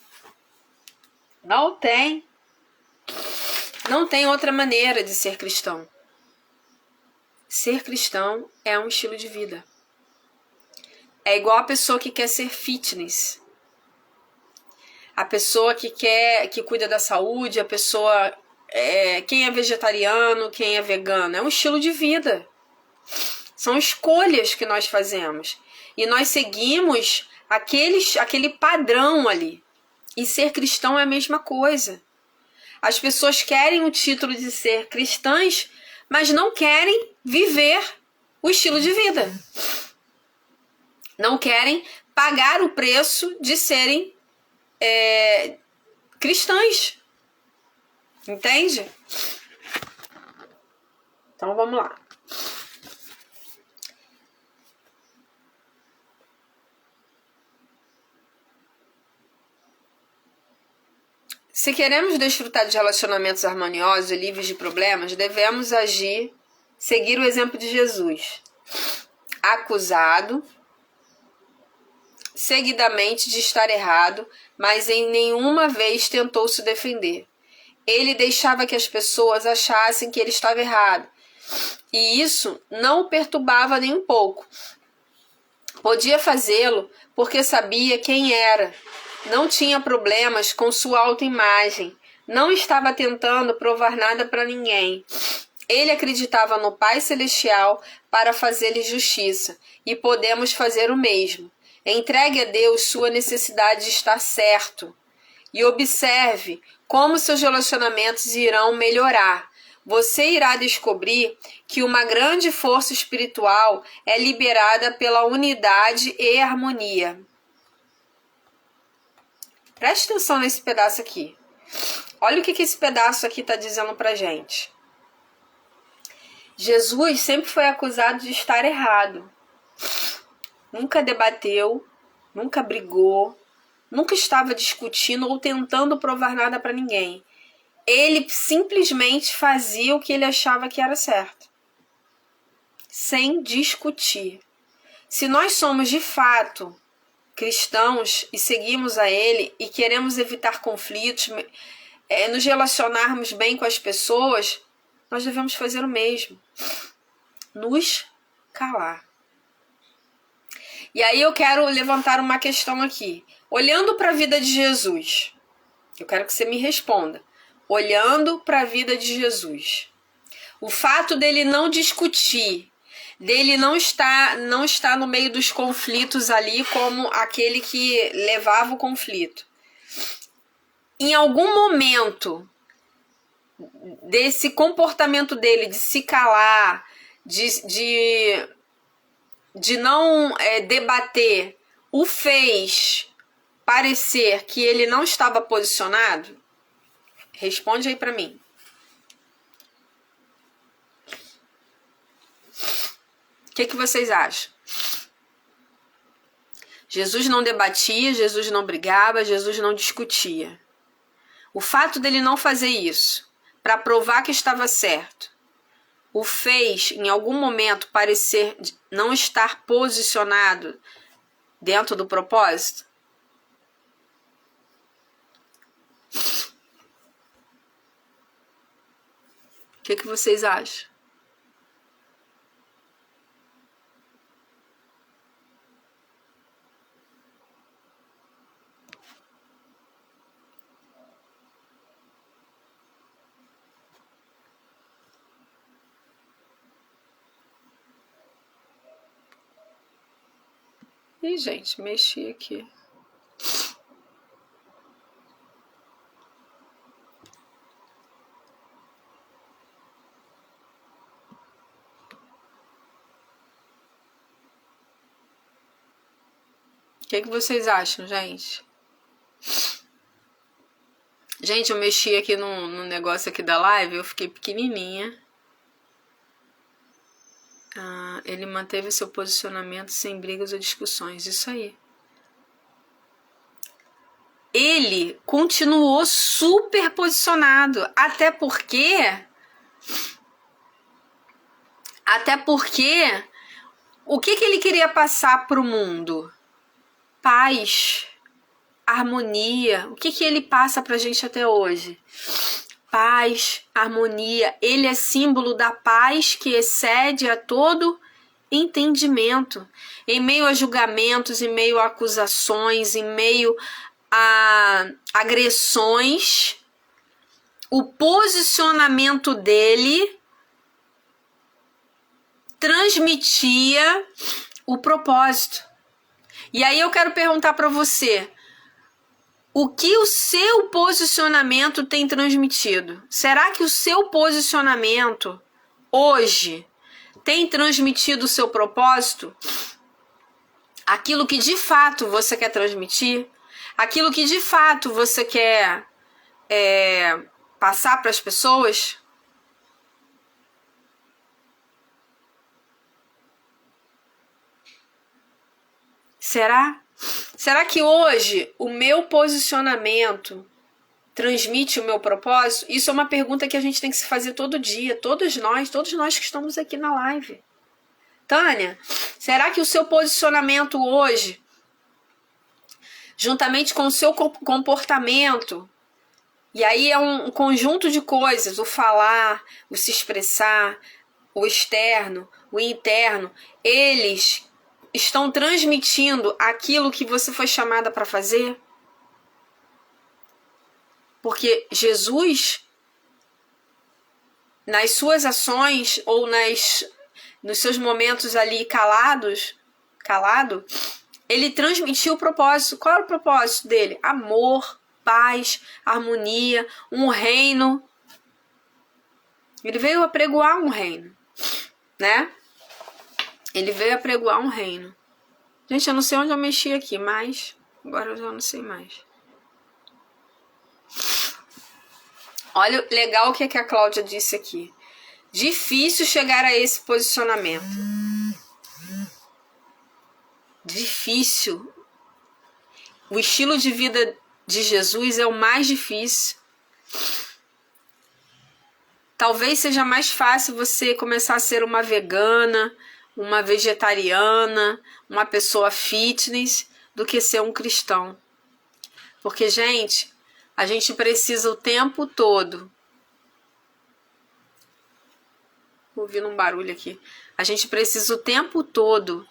Não tem outra maneira de ser cristão. Ser cristão é um estilo de vida. É igual a pessoa que quer ser fitness. A pessoa que cuida da saúde, a pessoa... quem é vegetariano, quem é vegano, é um estilo de vida. São escolhas que nós fazemos. E nós seguimos aquele padrão ali. E ser cristão é a mesma coisa. As pessoas querem o título de ser cristãs, mas não querem viver o estilo de vida. Não querem pagar o preço de serem cristãs. Entende? Então vamos lá. Se queremos desfrutar de relacionamentos harmoniosos e livres de problemas, devemos seguir o exemplo de Jesus. Acusado seguidamente de estar errado, mas em nenhuma vez tentou se defender. Ele deixava que as pessoas achassem que ele estava errado, e isso não o perturbava nem um pouco. Podia fazê-lo porque sabia quem era. Não tinha problemas com sua autoimagem. Não estava tentando provar nada para ninguém. Ele acreditava no Pai Celestial para fazer-lhe justiça, e podemos fazer o mesmo. Entregue a Deus sua necessidade de estar certo e observe como seus relacionamentos irão melhorar. Você irá descobrir que uma grande força espiritual é liberada pela unidade e harmonia. Preste atenção nesse pedaço aqui. Olha o que esse pedaço aqui está dizendo pra gente. Jesus sempre foi acusado de estar errado. Nunca debateu, nunca brigou, nunca estava discutindo ou tentando provar nada para ninguém. Ele simplesmente fazia o que ele achava que era certo, sem discutir. Se nós somos de fato cristãos e seguimos a ele e queremos evitar conflitos, nos relacionarmos bem com as pessoas, nós devemos fazer o mesmo. Nos calar. E aí eu quero levantar uma questão aqui. Olhando para a vida de Jesus, eu quero que você me responda. Olhando para a vida de Jesus, o fato dele não discutir, dele não estar no meio dos conflitos ali como aquele que levava o conflito. Em algum momento desse comportamento dele de se calar, de não debater, o fez parecer que ele não estava posicionado? Responde aí para mim. O que vocês acham? Jesus não debatia, Jesus não brigava, Jesus não discutia. O fato dele não fazer isso, para provar que estava certo, o fez em algum momento parecer não estar posicionado dentro do propósito? O que vocês acham? Ih, gente, mexi aqui. O que vocês acham, gente? Gente, eu mexi aqui no negócio aqui da live, eu fiquei pequenininha. Ele manteve seu posicionamento sem brigas ou discussões. Isso aí. Ele continuou super posicionado. Até porque o que ele queria passar para o mundo? Paz, harmonia. O que ele passa para a gente até hoje? Paz, harmonia. Ele é símbolo da paz que excede a todo entendimento. Em meio a julgamentos, em meio a acusações, em meio a agressões, o posicionamento dele transmitia o propósito. E aí eu quero perguntar para você, o que o seu posicionamento tem transmitido? Será que o seu posicionamento hoje tem transmitido o seu propósito? Aquilo que de fato você quer transmitir? Aquilo que de fato você quer passar para as pessoas? Será? Será que hoje o meu posicionamento transmite o meu propósito? Isso é uma pergunta que a gente tem que se fazer todo dia, todos nós que estamos aqui na live. Tânia, será que o seu posicionamento hoje, juntamente com o seu comportamento, e aí é um conjunto de coisas, o falar, o se expressar, o externo, o interno, eles estão transmitindo aquilo que você foi chamada para fazer? Porque Jesus, nas suas ações ou nos seus momentos ali calado, ele transmitiu o propósito. Qual era o propósito dele? Amor, paz, harmonia, um reino. Ele veio apregoar um reino, né? Ele veio apregoar um reino. Gente, eu não sei onde eu mexi aqui, mas agora eu já não sei mais. Olha, legal o que a Cláudia disse aqui. Difícil chegar a esse posicionamento. Difícil. O estilo de vida de Jesus é o mais difícil. Talvez seja mais fácil você começar a ser uma vegana, uma vegetariana, uma pessoa fitness, do que ser um cristão. Porque, gente, a gente precisa o tempo todo. Ouvindo um barulho aqui. A gente precisa o tempo todo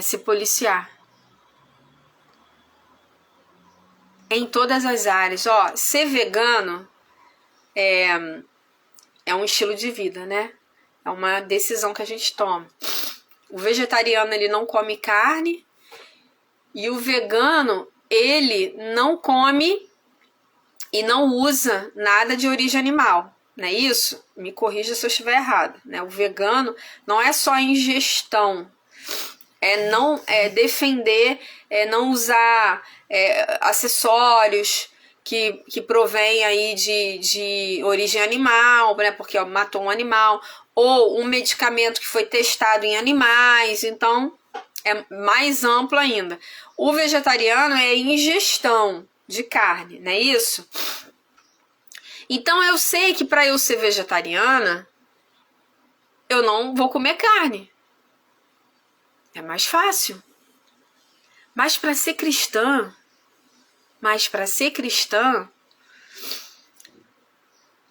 se policiar. Em todas as áreas. Ó, ser vegano é um estilo de vida, né? É uma decisão que a gente toma. O vegetariano, ele não come carne. E o vegano, ele não come e não usa nada de origem animal. Não é isso? Me corrija se eu estiver errado, né? O vegano não é só ingestão. É defender, não usar acessórios que provém aí de origem animal, né? Porque matou um animal, ou um medicamento que foi testado em animais. Então é mais amplo ainda. O vegetariano é ingestão de carne, não é isso? Então eu sei que para eu ser vegetariana, eu não vou comer carne. É mais fácil. Mas para ser cristã,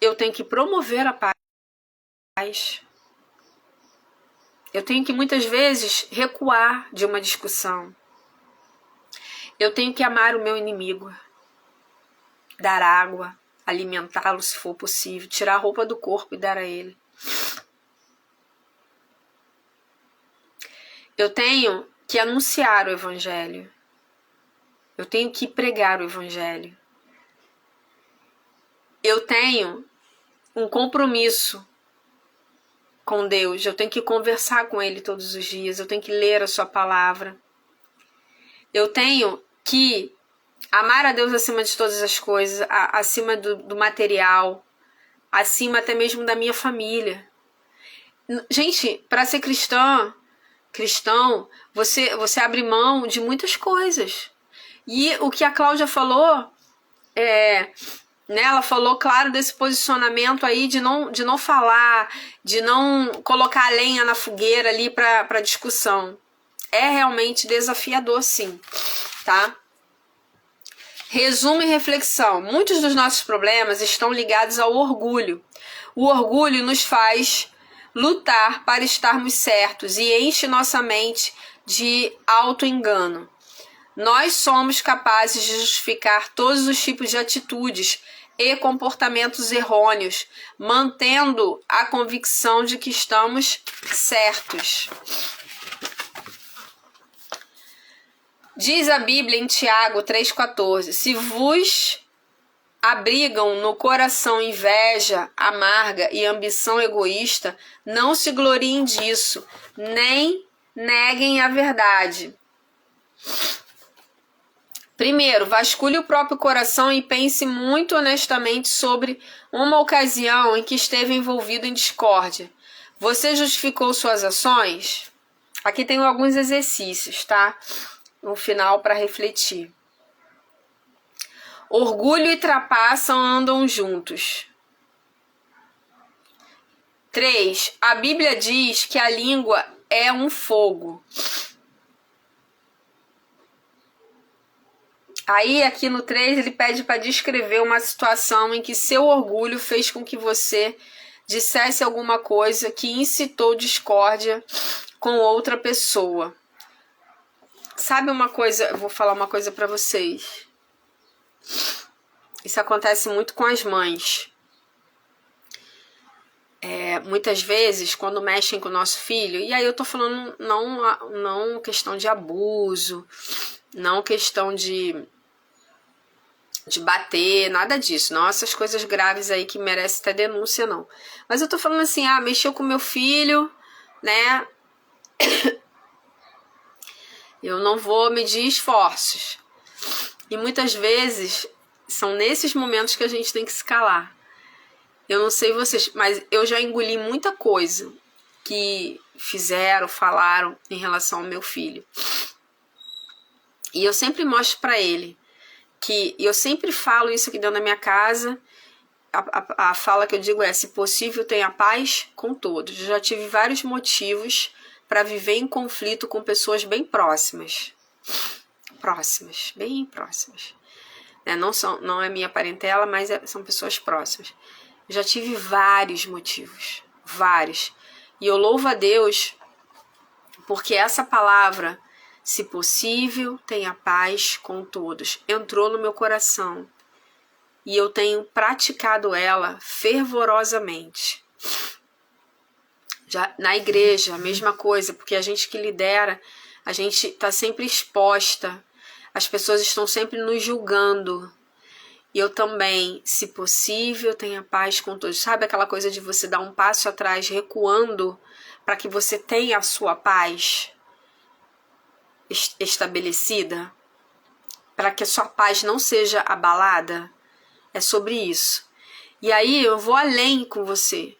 eu tenho que promover a paz. Eu tenho que muitas vezes recuar de uma discussão. Eu tenho que amar o meu inimigo. Dar água, alimentá-lo se for possível, tirar a roupa do corpo e dar a ele. Eu tenho que anunciar o evangelho. Eu tenho que pregar o evangelho. Eu tenho um compromisso com Deus. Eu tenho que conversar com Ele todos os dias. Eu tenho que ler a sua palavra. Eu tenho que amar a Deus acima de todas as coisas, acima do material, acima até mesmo da minha família. Gente, para ser cristão, você abre mão de muitas coisas. E o que a Cláudia falou, ela falou, claro, desse posicionamento aí de não falar, de não colocar a lenha na fogueira ali para discussão. É realmente desafiador, sim, tá? Resumo e reflexão. Muitos dos nossos problemas estão ligados ao orgulho. O orgulho nos faz lutar para estarmos certos e enche nossa mente de auto-engano. Nós somos capazes de justificar todos os tipos de atitudes e comportamentos errôneos, mantendo a convicção de que estamos certos. Diz a Bíblia em Tiago 3,14: se vos abrigam no coração inveja amarga e ambição egoísta, não se gloriem disso, nem neguem a verdade. Primeiro, vasculhe o próprio coração e pense muito honestamente sobre uma ocasião em que esteve envolvido em discórdia. Você justificou suas ações? Aqui tem alguns exercícios, tá? No final, para refletir. Orgulho e trapaça andam juntos. 3. A Bíblia diz que a língua é um fogo. Aí, aqui no 3, ele pede para descrever uma situação em que seu orgulho fez com que você dissesse alguma coisa que incitou discórdia com outra pessoa. Sabe uma coisa? Eu vou falar uma coisa para vocês. Isso acontece muito com as mães. Muitas vezes, quando mexem com o nosso filho, e aí eu tô falando não questão de abuso, não questão de bater, nada disso. Não essas coisas graves aí que merecem até denúncia, não. Mas eu tô falando assim, mexeu com meu filho, né? Eu não vou medir esforços. E muitas vezes são nesses momentos que a gente tem que se calar. Eu não sei vocês, mas eu já engoli muita coisa que fizeram, falaram em relação ao meu filho. E eu sempre mostro pra ele que eu sempre falo isso aqui dentro da minha casa. A fala que eu digo é: se possível, tenha paz com todos. Eu já tive vários motivos para viver em conflito com pessoas bem próximas. Bem próximas. Não é minha parentela, mas são pessoas próximas. Eu já tive vários motivos. Vários. E eu louvo a Deus porque essa palavra, se possível, tenha paz com todos, entrou no meu coração. E eu tenho praticado ela fervorosamente. Já na igreja, a mesma coisa, porque a gente que lidera, a gente está sempre exposta. As pessoas estão sempre nos julgando. E eu também, se possível, tenha paz com todos. Sabe aquela coisa de você dar um passo atrás, recuando, para que você tenha a sua paz estabelecida? Para que a sua paz não seja abalada? É sobre isso. E aí eu vou além com você.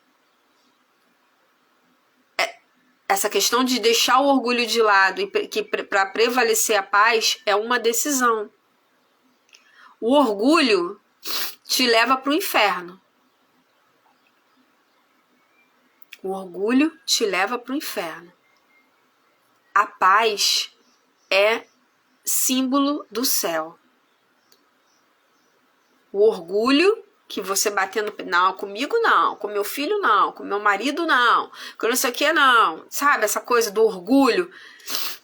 Essa questão de deixar o orgulho de lado e que para prevalecer a paz é uma decisão. O orgulho te leva para o inferno. O orgulho te leva para o inferno. A paz é símbolo do céu. O orgulho que você batendo, não, comigo não, com meu filho não, com meu marido não, com não sei o que não, sabe? Essa coisa do orgulho.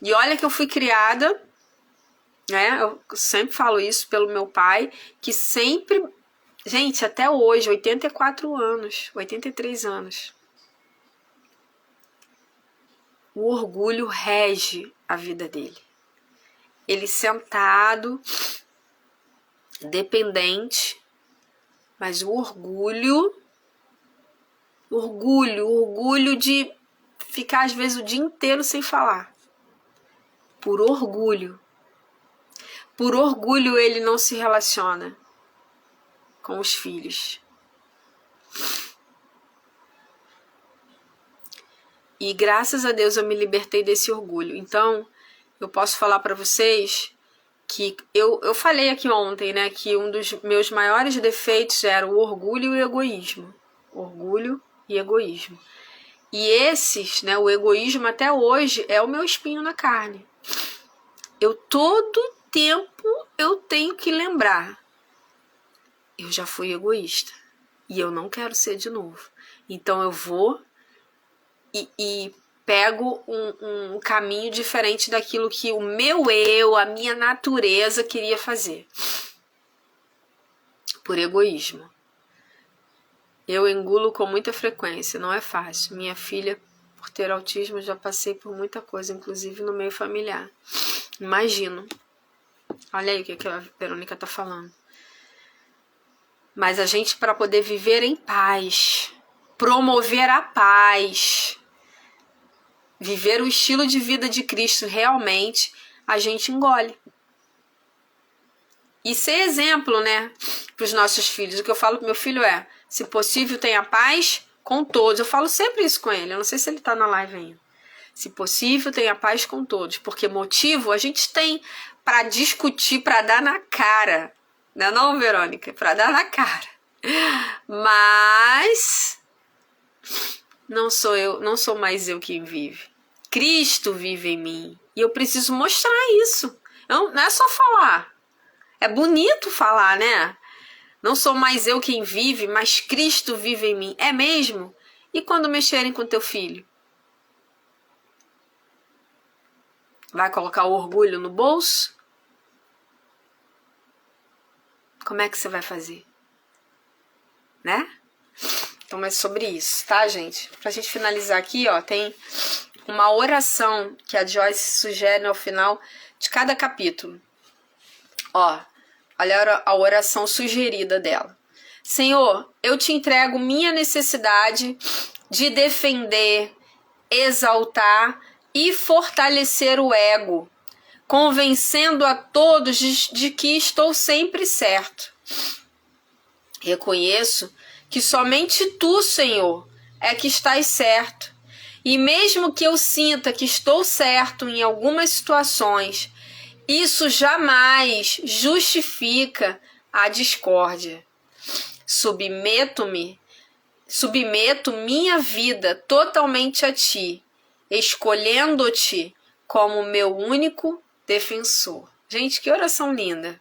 E olha que eu fui criada, né? Eu sempre falo isso pelo meu pai, que sempre, gente, até hoje, 84 anos, 83 anos. O orgulho rege a vida dele. Ele sentado, dependente, mas o orgulho de ficar às vezes o dia inteiro sem falar. Por orgulho ele não se relaciona com os filhos. E graças a Deus eu me libertei desse orgulho. Então, eu posso falar para vocês que eu falei aqui ontem, né, que um dos meus maiores defeitos era o orgulho e o egoísmo. Orgulho e egoísmo. E esses, né, o egoísmo até hoje é o meu espinho na carne. Todo tempo eu tenho que lembrar. Eu já fui egoísta e eu não quero ser de novo. Então eu vou e pego um caminho diferente daquilo que o meu eu, a minha natureza queria fazer. Por egoísmo. Eu engulo com muita frequência, não é fácil. Minha filha, por ter autismo, já passei por muita coisa, inclusive no meio familiar. Imagino. Olha aí o que a Verônica tá falando. Mas a gente, para poder viver em paz, promover a paz, viver o estilo de vida de Cristo realmente, a gente engole. E ser exemplo, né, para os nossos filhos. O que eu falo pro meu filho é, se possível, tenha paz com todos. Eu falo sempre isso com ele, eu não sei se ele tá na live ainda. Se possível, tenha paz com todos. Porque motivo a gente tem para discutir, para dar na cara. Não é não, Verônica? Para dar na cara. Mas não sou mais eu quem vive. Cristo vive em mim. E eu preciso mostrar isso. Não é só falar. É bonito falar, né? Não sou mais eu quem vive, mas Cristo vive em mim. É mesmo? E quando mexerem com teu filho? Vai colocar o orgulho no bolso? Como é que você vai fazer? Né? Então é sobre isso, tá, gente? Pra gente finalizar aqui, ó, tem uma oração que a Joyce sugere ao final de cada capítulo. Ó, olha a oração sugerida dela. Senhor, eu te entrego minha necessidade de defender, exaltar e fortalecer o ego, convencendo a todos de que estou sempre certo. Reconheço que somente tu, Senhor, é que estás certo. E mesmo que eu sinta que estou certo em algumas situações, isso jamais justifica a discórdia. Submeto minha vida totalmente a ti, escolhendo-te como meu único defensor. Gente, que oração linda.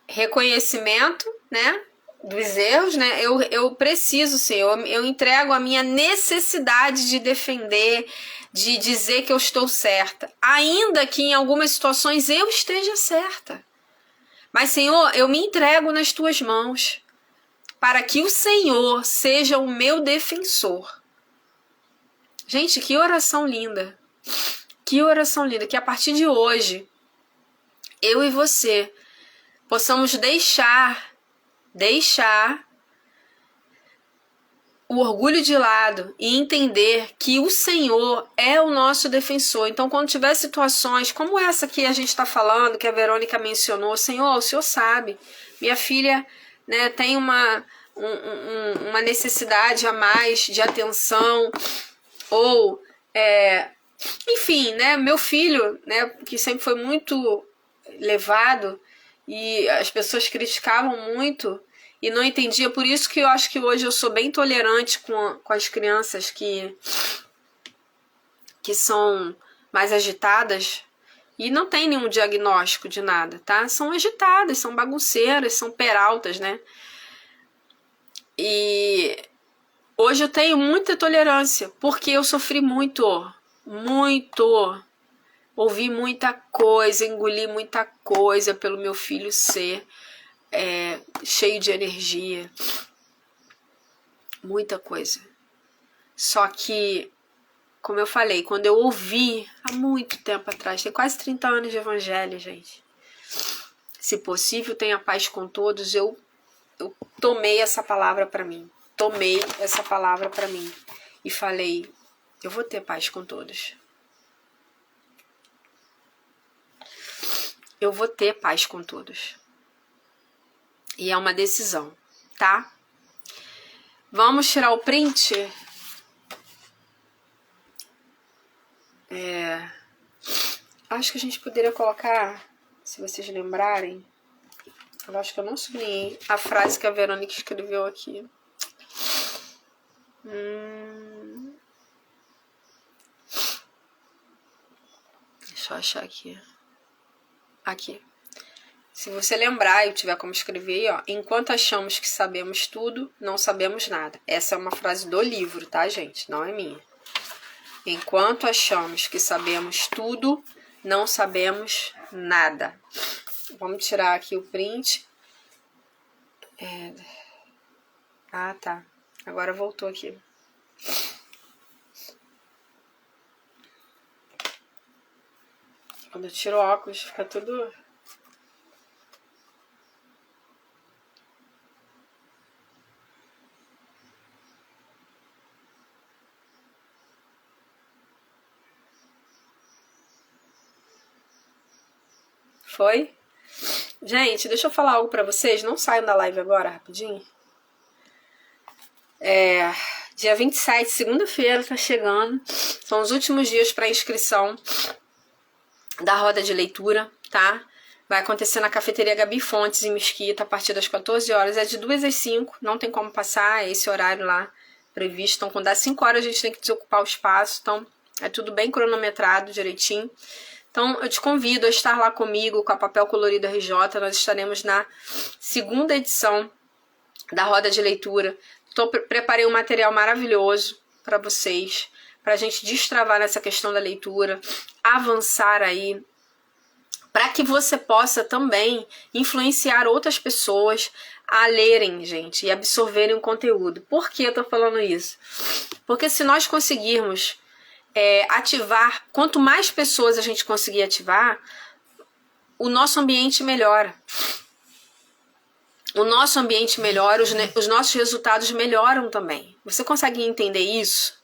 Reconhecimento, né, dos erros, né? Eu preciso, Senhor, eu entrego a minha necessidade de defender, de dizer que eu estou certa, ainda que em algumas situações eu esteja certa. Mas, Senhor, eu me entrego nas tuas mãos, para que o Senhor seja o meu defensor. Gente, que oração linda. Que oração linda, que a partir de hoje, eu e você possamos deixar o orgulho de lado e entender que o Senhor é o nosso defensor. Então, quando tiver situações como essa que a gente está falando, que a Verônica mencionou, Senhor, o Senhor sabe, minha filha, né, tem uma necessidade a mais de atenção, ou, enfim, né, meu filho, né, que sempre foi muito levado, e as pessoas criticavam muito e não entendia. Por isso que eu acho que hoje eu sou bem tolerante com as crianças que são mais agitadas e não tem nenhum diagnóstico de nada, tá? São agitadas, são bagunceiras, são peraltas, né? E hoje eu tenho muita tolerância, porque eu sofri muito. Ouvi muita coisa, engoli muita coisa pelo meu filho ser cheio de energia. Muita coisa. Só que, como eu falei, quando eu ouvi há muito tempo atrás, tem quase 30 anos de evangelho, gente. Se possível, tenha paz com todos. Eu tomei essa palavra para mim. E falei, eu vou ter paz com todos. Eu vou ter paz com todos. E é uma decisão, tá? Vamos tirar o print? Acho que a gente poderia colocar, se vocês lembrarem, eu acho que eu não sublinhei a frase que a Verônica escreveu aqui. Deixa eu achar aqui. Aqui. Se você lembrar e tiver como escrever aí, ó. Enquanto achamos que sabemos tudo, não sabemos nada. Essa é uma frase do livro, tá, gente? Não é minha. Enquanto achamos que sabemos tudo, não sabemos nada. Vamos tirar aqui o print. Ah, tá. Agora voltou aqui. Quando eu tiro o óculos, fica tudo... Foi? Gente, deixa eu falar algo pra vocês. Não saiam da live agora, rapidinho. Dia 27, segunda-feira, tá chegando. São os últimos dias para inscrição da roda de leitura, tá? Vai acontecer na cafeteria Gabi Fontes, em Mesquita, a partir das 14 horas. É de 2 às 5, não tem como passar, é esse horário lá previsto. Então, quando dá 5 horas, a gente tem que desocupar o espaço. Então, é tudo bem cronometrado, direitinho. Então, eu te convido a estar lá comigo, com a Papel Colorido RJ. Nós estaremos na segunda edição da roda de leitura. Preparei um material maravilhoso para vocês, para a gente destravar nessa questão da leitura, avançar aí, para que você possa também influenciar outras pessoas a lerem, gente, e absorverem o conteúdo. Por que eu tô falando isso? Porque se nós conseguirmos ativar, quanto mais pessoas a gente conseguir ativar, o nosso ambiente melhora. O nosso ambiente melhora, os nossos resultados melhoram também. Você consegue entender isso?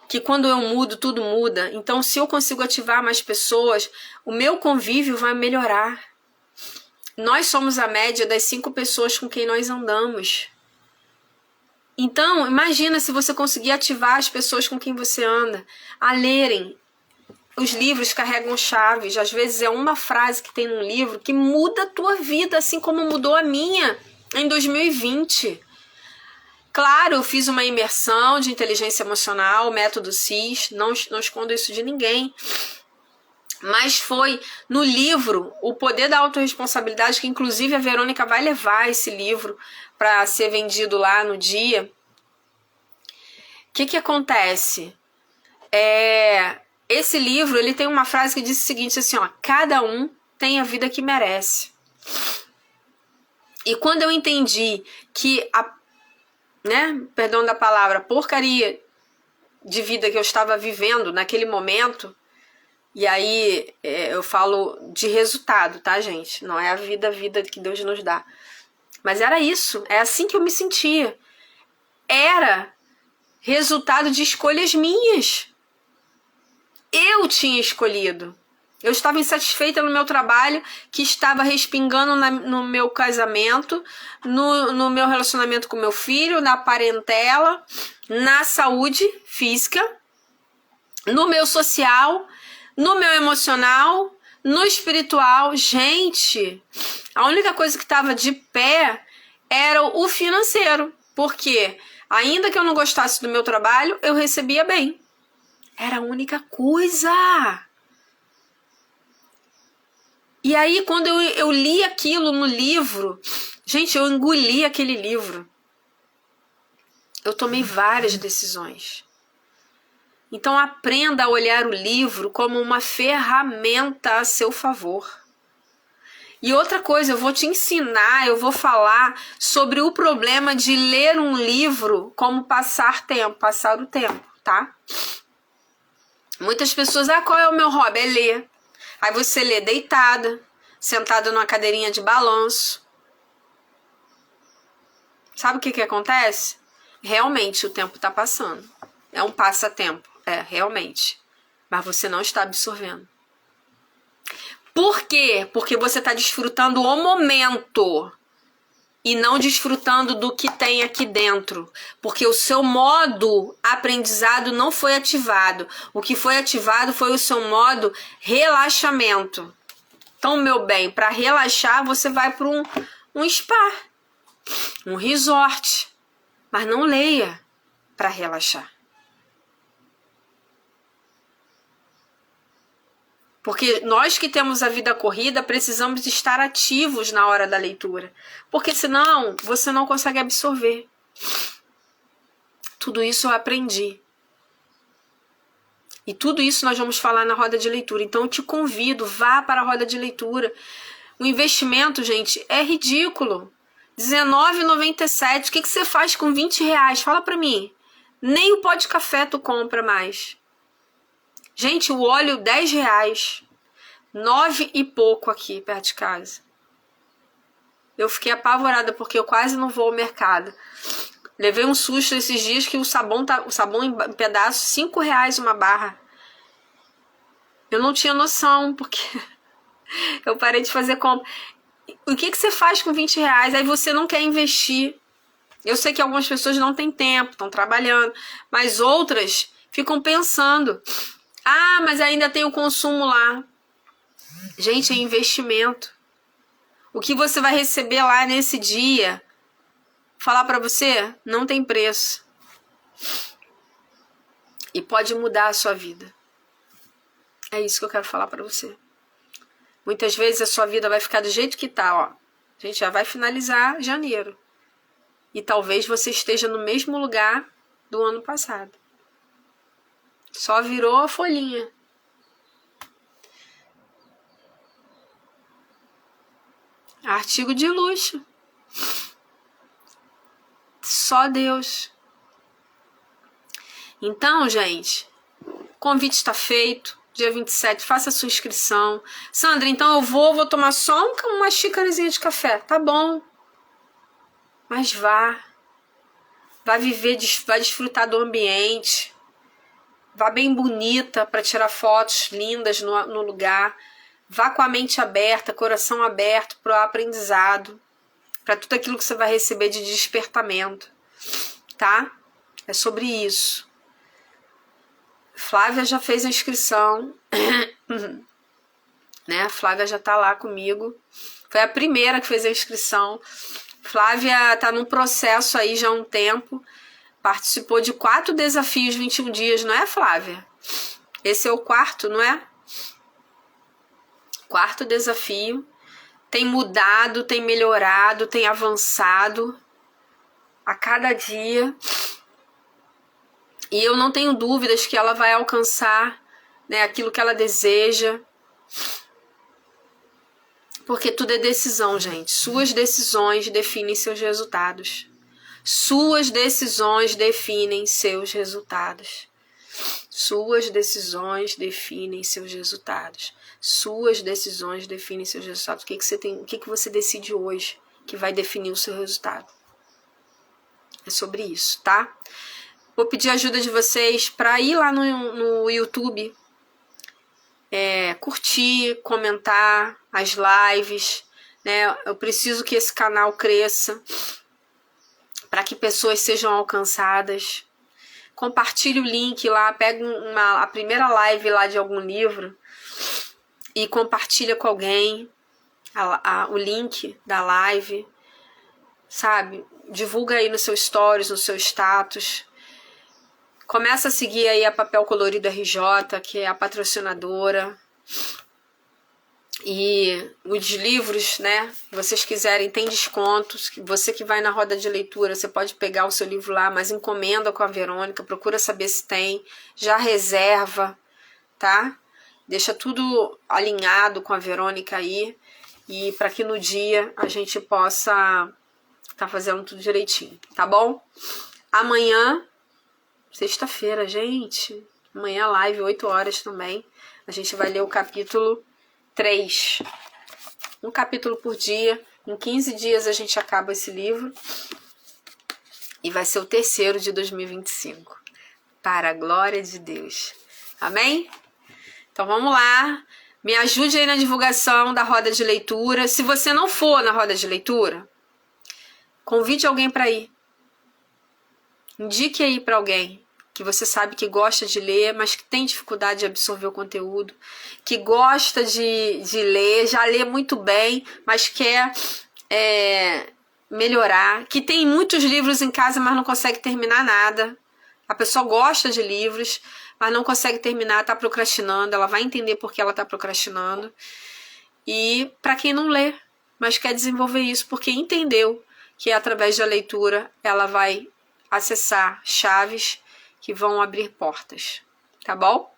Que quando eu mudo, tudo muda. Então, se eu consigo ativar mais pessoas, o meu convívio vai melhorar. Nós somos a média das 5 pessoas com quem nós andamos. Então, imagina se você conseguir ativar as pessoas com quem você anda a lerem. Os livros carregam chaves. Às vezes é uma frase que tem num livro que muda a tua vida, assim como mudou a minha em 2020. Claro, eu fiz uma imersão de inteligência emocional, método CIS, não escondo isso de ninguém. Mas foi no livro O Poder da Autorresponsabilidade, que inclusive a Verônica vai levar esse livro para ser vendido lá no dia. O que acontece? Esse livro, ele tem uma frase que diz o seguinte, assim, ó: cada um tem a vida que merece. E quando eu entendi que perdão da palavra, porcaria de vida que eu estava vivendo naquele momento, e aí eu falo de resultado, tá, gente? Não é a vida que Deus nos dá. Mas era isso, é assim que eu me sentia. Era resultado de escolhas minhas. Eu tinha escolhido. Eu estava insatisfeita no meu trabalho, que estava respingando no meu casamento, no meu relacionamento com meu filho, na parentela, na saúde física, no meu social, no meu emocional, no espiritual. Gente, a única coisa que estava de pé era o financeiro, porque ainda que eu não gostasse do meu trabalho, eu recebia bem. Era a única coisa. E aí, quando eu li aquilo no livro, gente, eu engoli aquele livro. Eu tomei várias decisões. Então, aprenda a olhar o livro como uma ferramenta a seu favor. E outra coisa, eu vou te ensinar, eu vou falar sobre o problema de ler um livro como passar o tempo, tá? Muitas pessoas, qual é o meu hobby? É ler. Aí você lê deitada, sentada numa cadeirinha de balanço. Sabe o que acontece? Realmente o tempo está passando. É um passatempo, realmente. Mas você não está absorvendo. Por quê? Porque você está desfrutando o momento e não desfrutando do que tem aqui dentro. Porque o seu modo aprendizado não foi ativado. O que foi ativado foi o seu modo relaxamento. Então, meu bem, para relaxar, você vai para um spa, um resort. Mas não leia para relaxar. Porque nós que temos a vida corrida precisamos estar ativos na hora da leitura. Porque senão você não consegue absorver. Tudo isso eu aprendi. E tudo isso nós vamos falar na roda de leitura. Então eu te convido, vá para a roda de leitura. O investimento, gente, é ridículo. R$19,97. O que você faz com R$20? Fala pra mim. Nem o pó de café tu compra mais. Gente, o óleo R$10. 9 e pouco aqui, perto de casa. Eu fiquei apavorada porque eu quase não vou ao mercado. Levei um susto esses dias que o sabão em pedaços, R$5 uma barra. Eu não tinha noção, porque eu parei de fazer compra. O que você faz com R$20? Aí você não quer investir. Eu sei que algumas pessoas não têm tempo, estão trabalhando, mas outras ficam pensando: ah, mas ainda tem o consumo lá. Gente, é investimento. O que você vai receber lá nesse dia, falar pra você, não tem preço. E pode mudar a sua vida. É isso que eu quero falar pra você. Muitas vezes a sua vida vai ficar do jeito que tá, ó. A gente já vai finalizar janeiro. E talvez você esteja no mesmo lugar do ano passado. Só virou a folhinha. Artigo de luxo. Só Deus. Então, gente, o convite está feito. Dia 27, faça a sua inscrição. Sandra, então eu vou tomar só uma xícarazinha de café. Tá bom. Mas vá viver, vai desfrutar do ambiente. Vá bem bonita para tirar fotos lindas no lugar. Vá com a mente aberta, coração aberto para o aprendizado. Para tudo aquilo que você vai receber de despertamento. Tá? É sobre isso. Flávia já fez a inscrição. Né? A Flávia já tá lá comigo. Foi a primeira que fez a inscrição. Flávia tá num processo aí já há um tempo. Participou de 4 desafios 21 dias, não é, Flávia? Esse é o 4º, não é? 4º desafio. Tem mudado, tem melhorado, tem avançado a cada dia. E eu não tenho dúvidas que ela vai alcançar, né, aquilo que ela deseja. Porque tudo é decisão, gente. Suas decisões definem seus resultados. Suas decisões definem seus resultados. Suas decisões definem seus resultados. Suas decisões definem seus resultados. O que você decide hoje que vai definir o seu resultado? É sobre isso, tá? Vou pedir a ajuda de vocês para ir lá no YouTube, curtir, comentar as lives, né? Eu preciso que esse canal cresça para que pessoas sejam alcançadas. Compartilhe o link lá, pega a primeira live lá de algum livro e compartilha com alguém o link da live, sabe? Divulga aí no seu stories, no seu status. Começa a seguir aí a Papel Colorido RJ, que é a patrocinadora. E os livros, né, se vocês quiserem, tem descontos. Você que vai na roda de leitura, você pode pegar o seu livro lá, mas encomenda com a Verônica, procura saber se tem, já reserva, tá? Deixa tudo alinhado com a Verônica aí, e para que no dia a gente possa tá fazendo tudo direitinho, tá bom? Amanhã, sexta-feira, gente, amanhã live, 8 horas também, a gente vai ler o capítulo 3. Um capítulo por dia. Em 15 dias a gente acaba esse livro. E vai ser o 3º de 2025. Para a glória de Deus. Amém? Então vamos lá. Me ajude aí na divulgação da roda de leitura. Se você não for na roda de leitura, convide alguém para ir. Indique aí para alguém que você sabe que gosta de ler, mas que tem dificuldade de absorver o conteúdo, que gosta de ler, já lê muito bem, mas quer melhorar, que tem muitos livros em casa, mas não consegue terminar nada. A pessoa gosta de livros, mas não consegue terminar, está procrastinando, ela vai entender por que ela está procrastinando. E para quem não lê, mas quer desenvolver isso, porque entendeu que através da leitura ela vai acessar chaves que vão abrir portas, tá bom?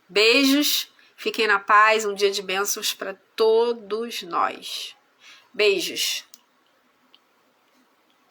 Beijos, fiquem na paz, um dia de bênçãos para todos nós. Beijos.